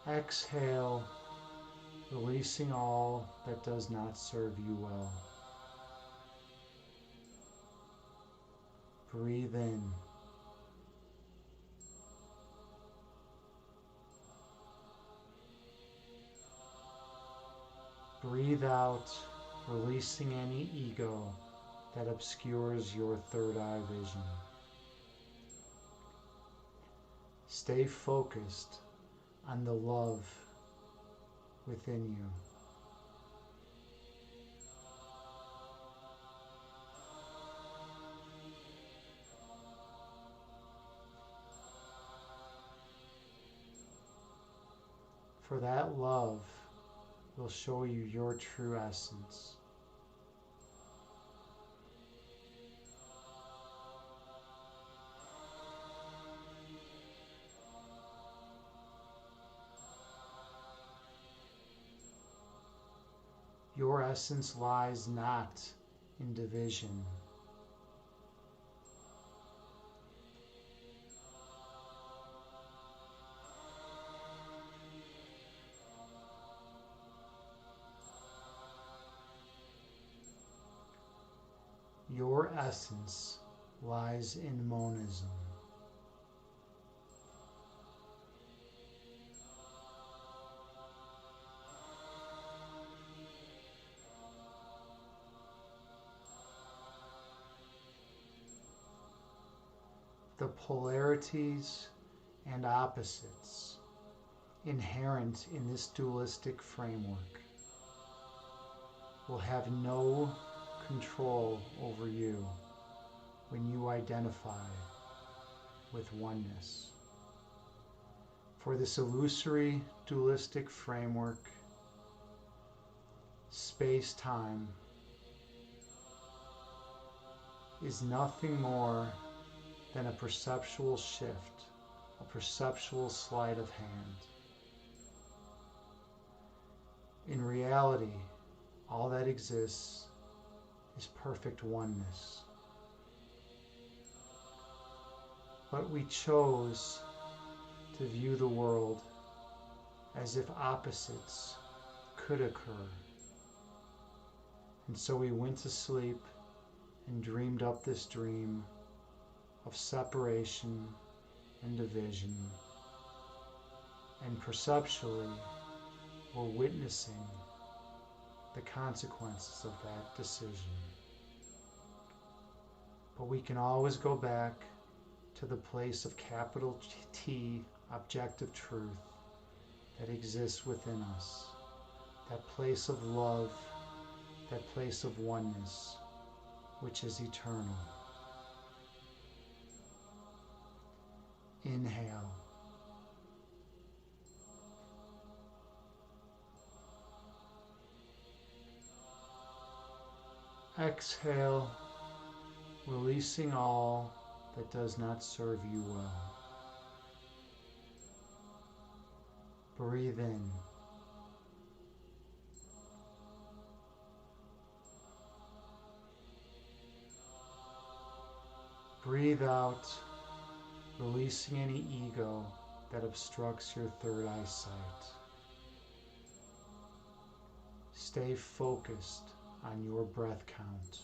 S1: Exhale, releasing all that does not serve you well. Breathe in. Breathe out, releasing any ego that obscures your third eye vision. Stay focused on the love within you. For that love will show you your true essence. Your essence lies not in division. Your essence lies in monism. The polarities and opposites inherent in this dualistic framework will have no control over you when you identify with oneness. For this illusory dualistic framework, space-time is nothing more than a perceptual shift, a perceptual sleight of hand. In reality, all that exists is perfect oneness. But we chose to view the world as if opposites could occur. And so we went to sleep and dreamed up this dream of separation and division. And perceptually, we're witnessing the consequences of that decision. But we can always go back to the place of capital T, objective truth, that exists within us. That place of love, that place of oneness, which is eternal. Inhale. Exhale, releasing all that does not serve you well. Breathe in. Breathe out, releasing any ego that obstructs your third eyesight. Stay focused on your breath count.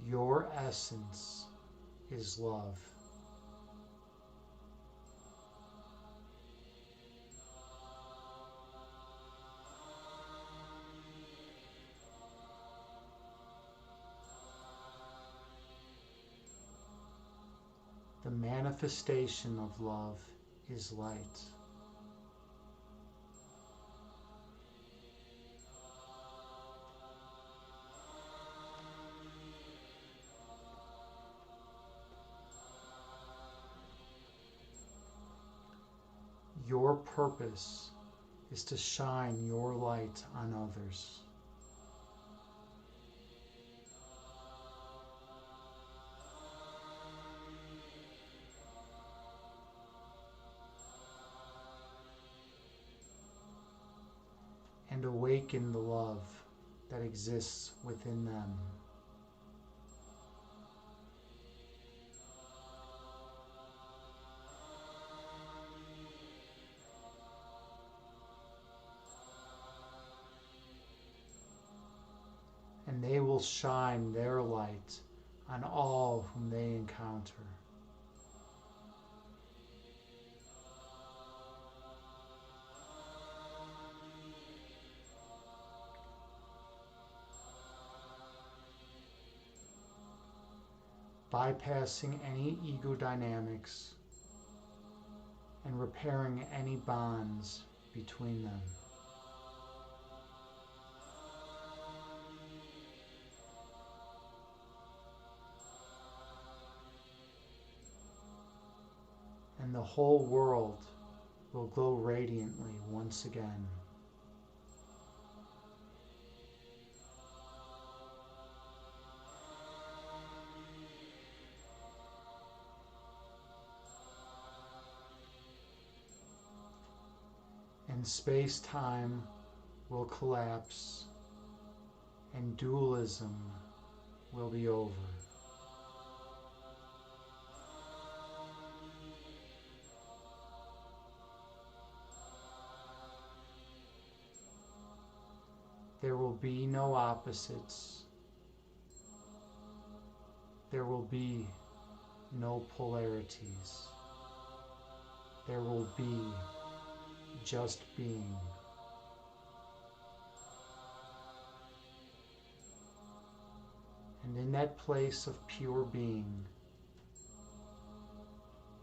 S1: Your essence is love. The manifestation of love is light. Your purpose is to shine your light on others. And awaken the love that exists within them. And they will shine their light on all whom they encounter. Bypassing any ego dynamics and repairing any bonds between them. And the whole world will glow radiantly once again. And space-time will collapse, and dualism will be over. There will be no opposites. There will be no polarities. There will be just being. And in that place of pure being,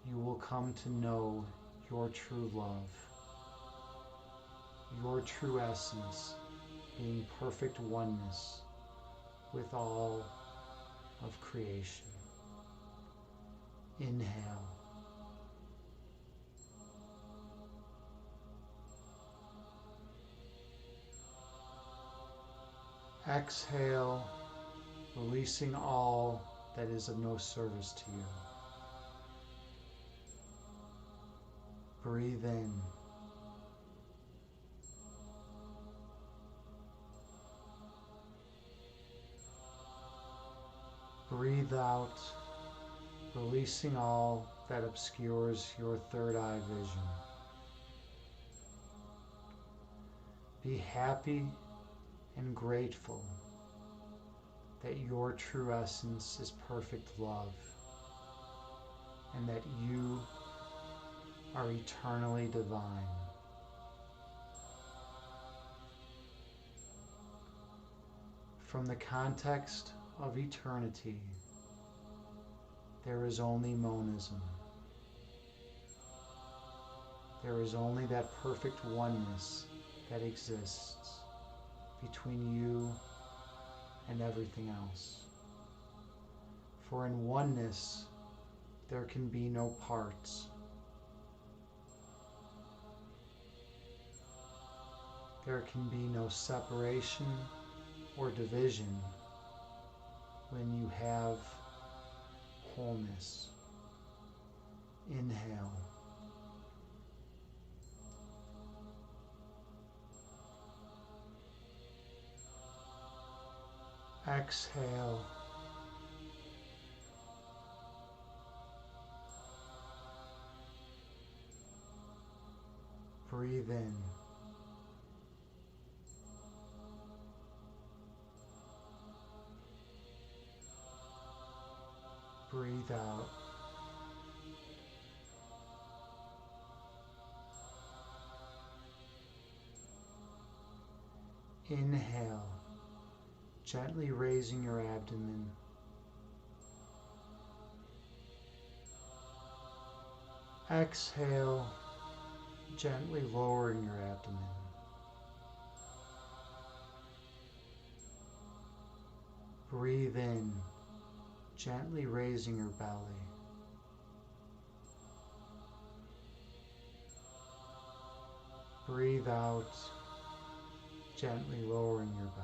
S1: you will come to know your true love, your true essence, being perfect oneness with all of creation. Inhale. Exhale, releasing all that is of no service to you. Breathe in. Breathe out, releasing all that obscures your third eye vision. Be happy and grateful that your true essence is perfect love and that you are eternally divine. From the context of eternity, there is only monism. There is only that perfect oneness that exists between you and everything else. For in oneness, there can be no parts. There can be no separation or division when you have wholeness. Inhale. Exhale. Breathe in. Breathe out. Inhale, gently raising your abdomen. Exhale, gently lowering your abdomen. Breathe in, gently raising your belly. Breathe out, gently lowering your belly.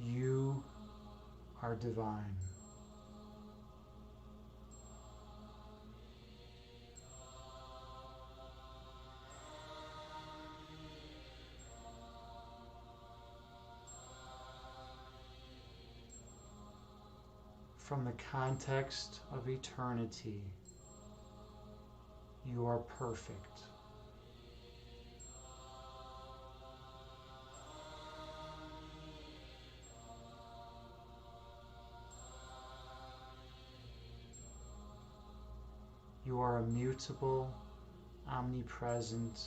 S1: You are divine. From the context of eternity, you are perfect. You are immutable, omnipresent,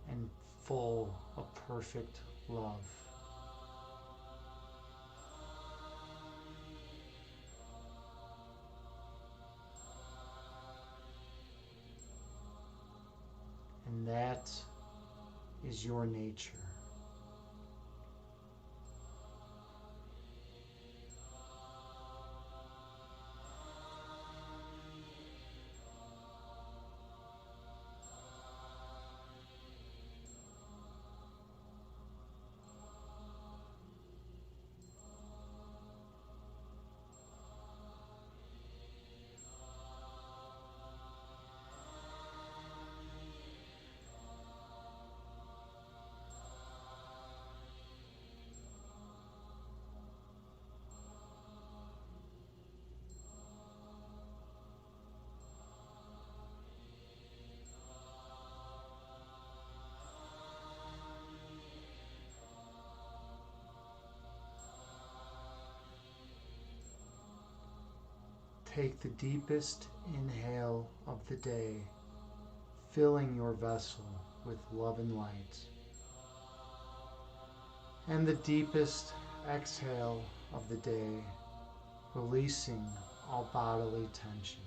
S1: and full of perfect love. And that is your nature. Take the deepest inhale of the day, filling your vessel with love and light. And the deepest exhale of the day, releasing all bodily tension.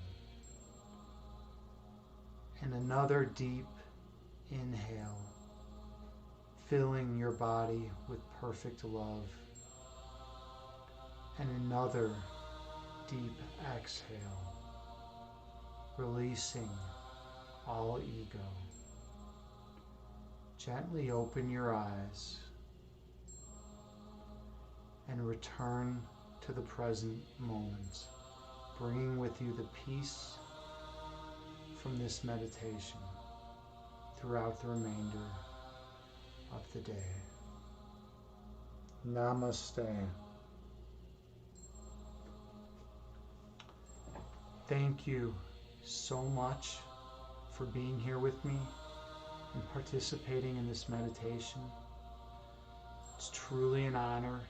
S1: And another deep inhale, filling your body with perfect love. And another deep exhale, releasing all ego. Gently open your eyes and return to the present moment, bringing with you the peace from this meditation throughout the remainder of the day. Namaste. Thank you so much for being here with me and participating in this meditation. It's truly an honor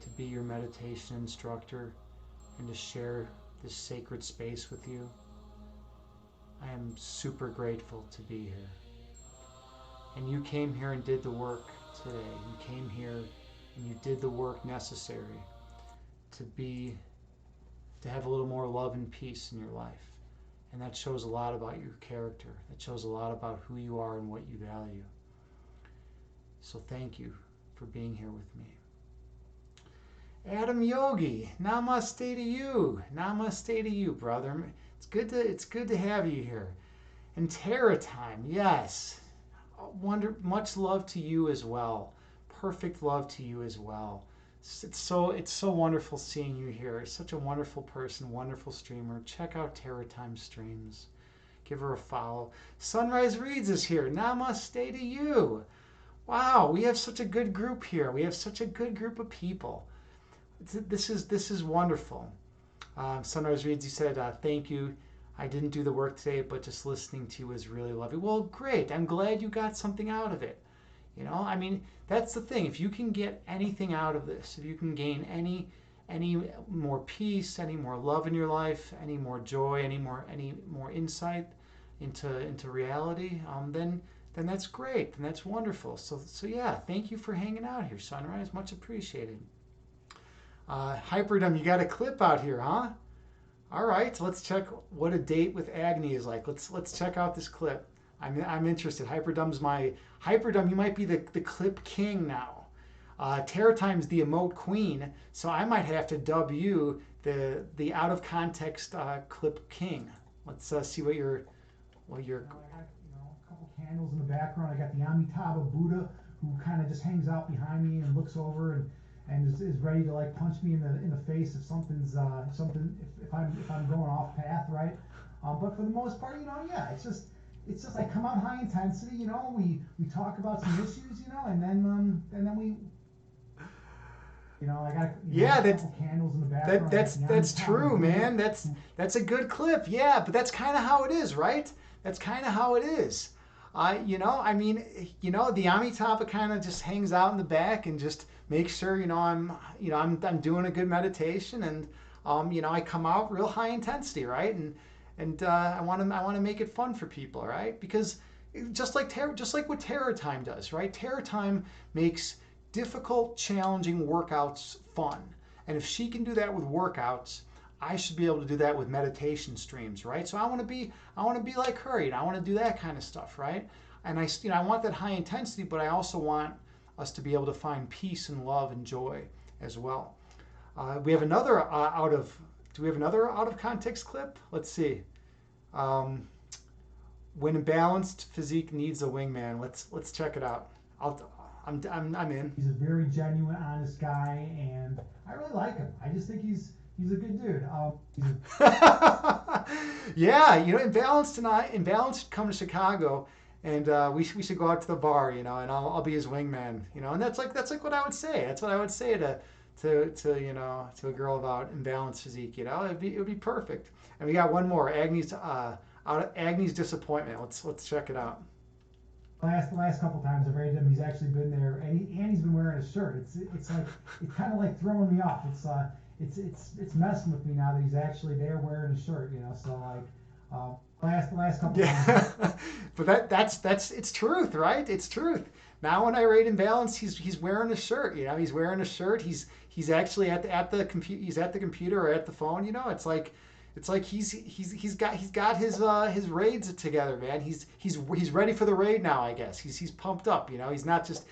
S1: to be your meditation instructor and to share this sacred space with you. I am super grateful to be here. And you came here and did the work today. You came here and you did the work necessary to have a little more love and peace in your life. And that shows a lot about your character. That shows a lot about who you are and what you value. So thank you for being here with me. Adam Yogi, namaste to you. Namaste to you, brother. It's good to have you here. And Terra Time, yes. Much love to you as well. Perfect love to you as well. It's so wonderful seeing you here. Such a wonderful person, wonderful streamer. Check out Terra Time streams. Give her a follow. Sunrise Reads is here. Namaste to you. Wow, we have such a good group here. We have such a good group of people. This is wonderful. Sunrise Reads, you said, thank you. I didn't do the work today, but just listening to you was really lovely. Well, great. I'm glad you got something out of it. You know, I mean, that's the thing. If you can get anything out of this, if you can gain any more peace, any more love in your life, any more joy, any more insight into reality, then that's great. And that's wonderful. So yeah, thank you for hanging out here, Sunrise. Much appreciated. Hyperdom, you got a clip out here, huh? All right, let's check what a date with Agni is like. Let's check out this clip. I'm interested. Hyperdom. You might be the clip king now. Terror Time's the emote queen, so I might have to dub you the out of context clip king. Let's see what your
S2: I got a couple candles in the background. I got the Amitabha Buddha who kind of just hangs out behind me and looks over and is ready to like punch me in the face if something's if I'm going off path, right? But for the most part, yeah, it's just like come out high intensity, we talk about some issues, and then we I got
S1: yeah,
S2: a couple candles in the background.
S1: that's true, man. That's a good clip. Yeah, but that's kind of how it is, right? That's kind of how it is. The Amitabha kind of just hangs out in the back and just makes sure, I'm doing a good meditation, and I come out real high intensity, right? And I want to make it fun for people, right? Because just like what Terror Time does, right? Terror Time makes difficult, challenging workouts fun. And if she can do that with workouts, I should be able to do that with meditation streams, right? So I want to be like her, I want to do that kind of stuff, right? And I want that high intensity, but I also want us to be able to find peace and love and joy as well. We have another do we have another out of context clip? Let's see. When a balanced physique needs a wingman. Let's check it out. I'm in.
S2: He's a very genuine, honest guy, and I really like him. I just think he's a good dude.
S1: Yeah, in balance tonight. In balance, come to Chicago, and we should go out to the bar, and I'll be his wingman, and that's like what I would say. That's what I would say to a girl about imbalanced physique. It would be perfect. And we got one more. Agni's disappointment. Let's check it out.
S2: The last couple times I've rated him, he's actually been there, and he's been wearing a shirt. It's kind of like throwing me off. It's messing with me now that he's actually there wearing a shirt. So like the last couple times.
S1: But that's it's truth, right? It's truth. Now when I rate imbalance, he's wearing a shirt. He's wearing a shirt. He's actually at the computer. He's at the computer or at the phone. It's like he's got his raids together, man. He's ready for the raid now, I guess. He's pumped up, He's not just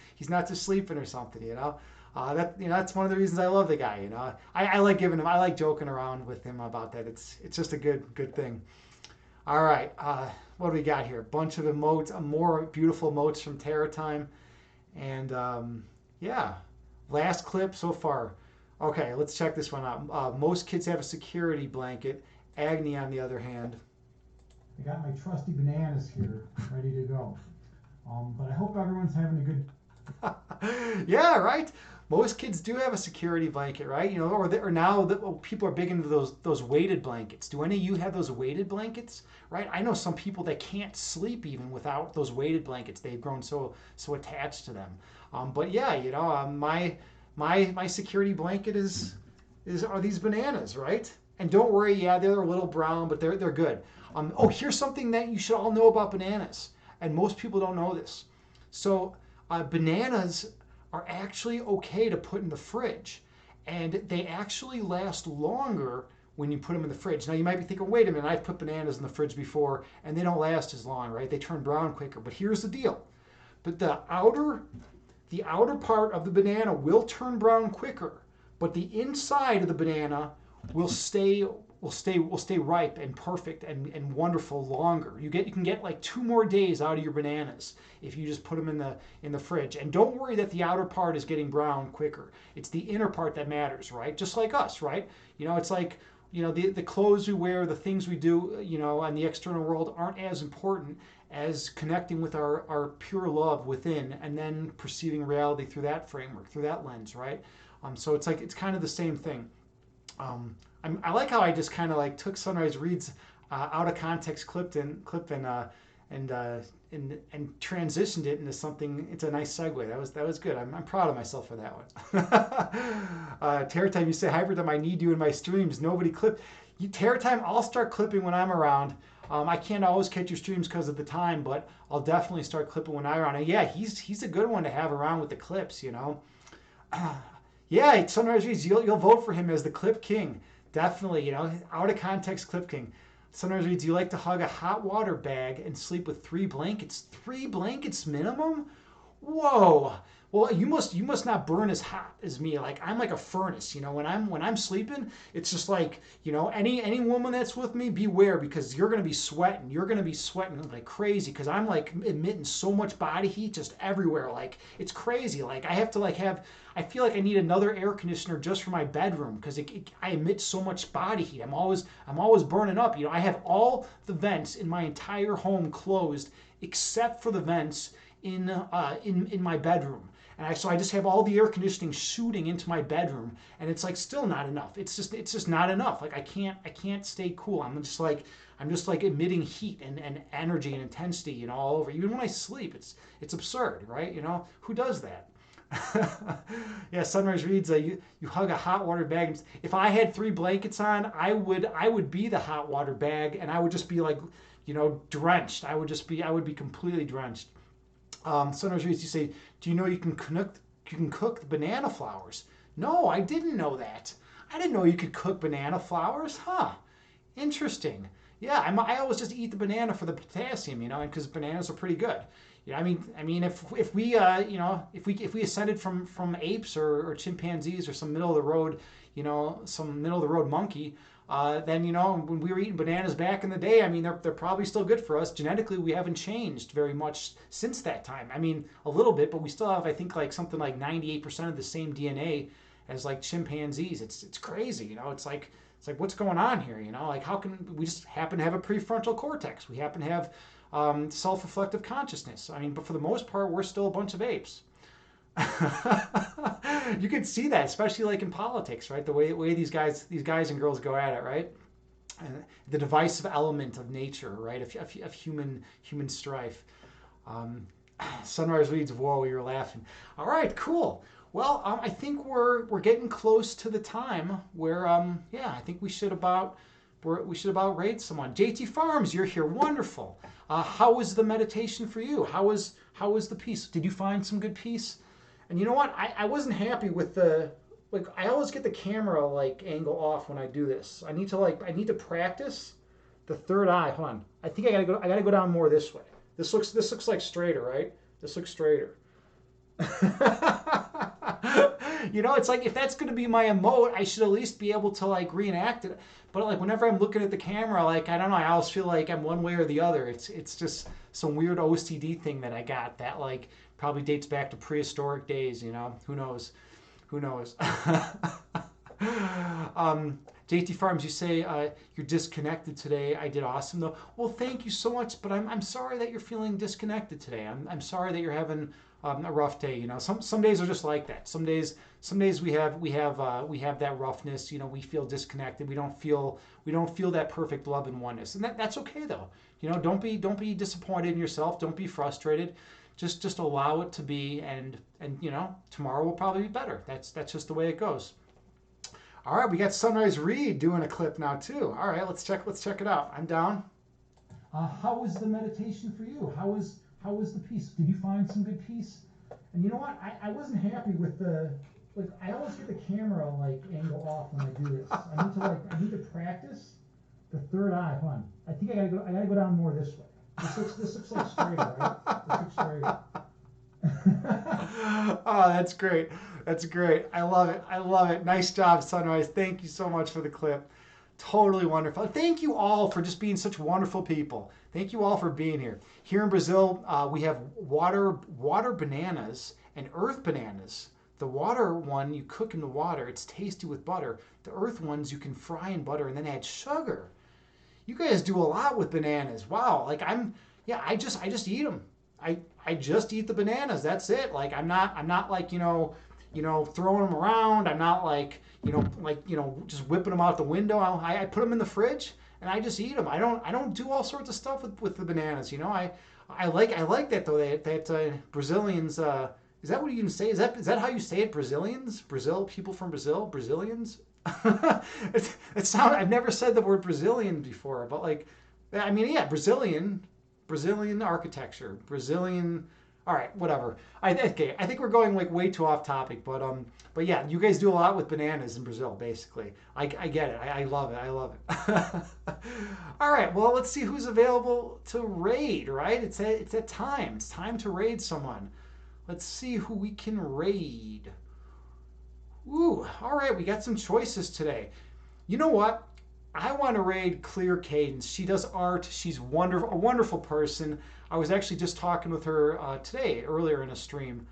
S1: sleeping or something, that's one of the reasons I love the guy, I like I like joking around with him about that. It's just a good thing. All right, what do we got here? A bunch of emotes, more beautiful emotes from Terror Time, and yeah, last clip so far. Okay, let's check this one out. Most kids have a security blanket. Agni, on the other hand.
S2: I got my trusty bananas here, ready to go. But I hope everyone's having a good.
S1: Yeah, right. Most kids do have a security blanket, right? Or now people are big into those weighted blankets. Do any of you have those weighted blankets? Right? I know some people that can't sleep even without those weighted blankets. They've grown so attached to them. But yeah, my security blanket are these bananas, right? And don't worry, yeah, they're a little brown, but they're good. Here's something that you should all know about bananas, and most people don't know this. So bananas are actually okay to put in the fridge, and they actually last longer when you put them in the fridge. Now you might be thinking, wait a minute, I've put bananas in the fridge before, and they don't last as long, right? They turn brown quicker. But here's the deal: but the outer part of the banana will turn brown quicker, but the inside of the banana will stay ripe and perfect and wonderful longer. You can get like 2 more days out of your bananas if you just put them in the fridge. And don't worry that the outer part is getting brown quicker. It's the inner part that matters, right? Just like us, right? It's like the clothes we wear, the things we do, and the external world aren't as important as connecting with our pure love within, and then perceiving reality through that framework, through that lens, right? So it's kind of the same thing. I like how I just kind of like took Sunrise Reed's out of context clip and transitioned it into something. It's a nice segue. That was good. I'm proud of myself for that one. Terror Time, you say, Hyperdom, I need you in my streams. Nobody clip. Terror Time, I'll start clipping when I'm around. I can't always catch your streams because of the time, but I'll definitely start clipping when I'm around. And yeah, he's a good one to have around with the clips, Yeah, Sunrise Reads, you'll vote for him as the Clip King. Definitely, out of context Clip King. Sunrise Reads, you like to hug a hot water bag and sleep with three blankets. Three blankets minimum? Whoa. Well, you must not burn as hot as me. Like I'm like a furnace, when I'm sleeping, it's just like, any woman that's with me, beware because you're gonna be sweating. You're gonna be sweating like crazy because I'm like emitting so much body heat just everywhere. Like it's crazy. Like I have to like have. I feel like I need another air conditioner just for my bedroom because I emit so much body heat. I'm always burning up. I have all the vents in my entire home closed except for the vents in my bedroom. So I just have all the air conditioning shooting into my bedroom, and it's like still not enough. It's just not enough. Like I can't stay cool. I'm just like emitting heat and energy and intensity, all over. Even when I sleep, it's absurd, right? Who does that? Yeah, Sunrise Reads, you hug a hot water bag. If I had three blankets on, I would be the hot water bag, and I would just be like, drenched. I would be completely drenched. Sunrise Reads, you say, do you know you can cook the banana flowers? No, I didn't know that. I didn't know you could cook banana flowers. Huh? Interesting. Yeah, I always just eat the banana for the potassium, because bananas are pretty good. If we ascended from apes or chimpanzees or some middle of the road, some middle of the road monkey, then when we were eating bananas back in the day, they're probably still good for us. Genetically, we haven't changed very much since that time. A little bit, but we still have, I think, like something like 98% of the same DNA as like chimpanzees. It's crazy, it's like what's going on here? Like how can we just happen to have a prefrontal cortex? We happen to have self-reflective consciousness. But for the most part, we're still a bunch of apes. You can see that, especially like in politics, right? The way these guys and girls go at it, right? The divisive element of nature, right? Of human strife. Um, Sunrise Reads, whoa, you're laughing. All right, cool. Well, I think we're getting close to the time where yeah, I think we should about raid someone. JT Farms, you're here, wonderful. How was the meditation for you? How was the peace? Did you find some good peace? And you know what? I wasn't happy with the like. I always get the camera like angle off when I do this. I need to practice the third eye. Hold on. I think I gotta go down more this way. This looks like straighter, right? This looks straighter. It's like if that's going to be my emote, I should at least be able to like reenact it. But like whenever I'm looking at the camera, like I don't know, I always feel like I'm one way or the other. It's just some weird OCD thing that I got that like probably dates back to prehistoric days. Who knows? Who knows? JT Farms, you say you're disconnected today. I did awesome though. Well, thank you so much, but I'm sorry that you're feeling disconnected today. I'm sorry that you're having a rough day. Some days are just like that. Some days we have that roughness. We feel disconnected. We don't feel that perfect love and oneness, and that's okay though. Don't be disappointed in yourself. Don't be frustrated. Just allow it to be, and tomorrow will probably be better. That's just the way it goes. All right, we got Sunrise Reed doing a clip now too. All right, let's check it out. I'm down.
S2: How was the meditation for you? How was the peace? Did you find some good peace? And you know what? I wasn't happy with the like. I always get the camera like angle off when I do this. I need to practice the third eye. Hold on. I think I gotta go down more this way. This looks like straighter, right? This looks straighter.
S1: Oh, that's great. That's great. I love it. I love it. Nice job, Sunrise. Thank you so much for the clip. Totally wonderful. Thank you all for just being such wonderful people. Thank you all for being here. Here in Brazil, we have water bananas and earth bananas. The water one you cook in the water. It's tasty with butter. The earth ones you can fry in butter and then add sugar. You guys do a lot with bananas. Wow. Like yeah, I just eat them. I just eat the bananas. That's it. Like I'm not like, throwing them around. I'm not like, just whipping them out the window. I put them in the fridge and I just eat them. I don't do all sorts of stuff with the bananas. I like that though. That Brazilians. Is that what you can say? Is that how you say it? Brazilians, Brazil, people from Brazil, Brazilians. I've never said the word Brazilian before, but like, yeah, Brazilian architecture, Brazilian All right, whatever. Okay, I think we're going like way too off topic, but yeah, you guys do a lot with bananas in Brazil, basically. I get it. I love it. I love it. All right, well, let's see who's available to raid. Right? It's at time. It's time to raid someone. Let's see who we can raid. Ooh, all right, we got some choices today. You know what? I want to raid Clear Cadence. She does art. She's wonderful, a wonderful person. I was actually just talking with her today, earlier in a stream.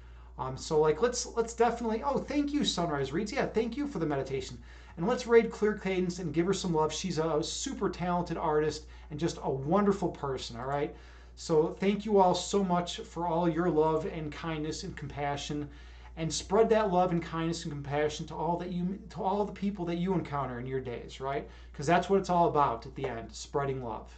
S1: So like, let's definitely. Oh, thank you, Sunrise Reads. Yeah, thank you for the meditation. And let's raid Clear Cadence and give her some love. She's a super talented artist and just a wonderful person. All right. So thank you all so much for all your love and kindness and compassion, and spread that love and kindness and compassion to all the people that you encounter in your days, right? Because that's what it's all about at the end, spreading love.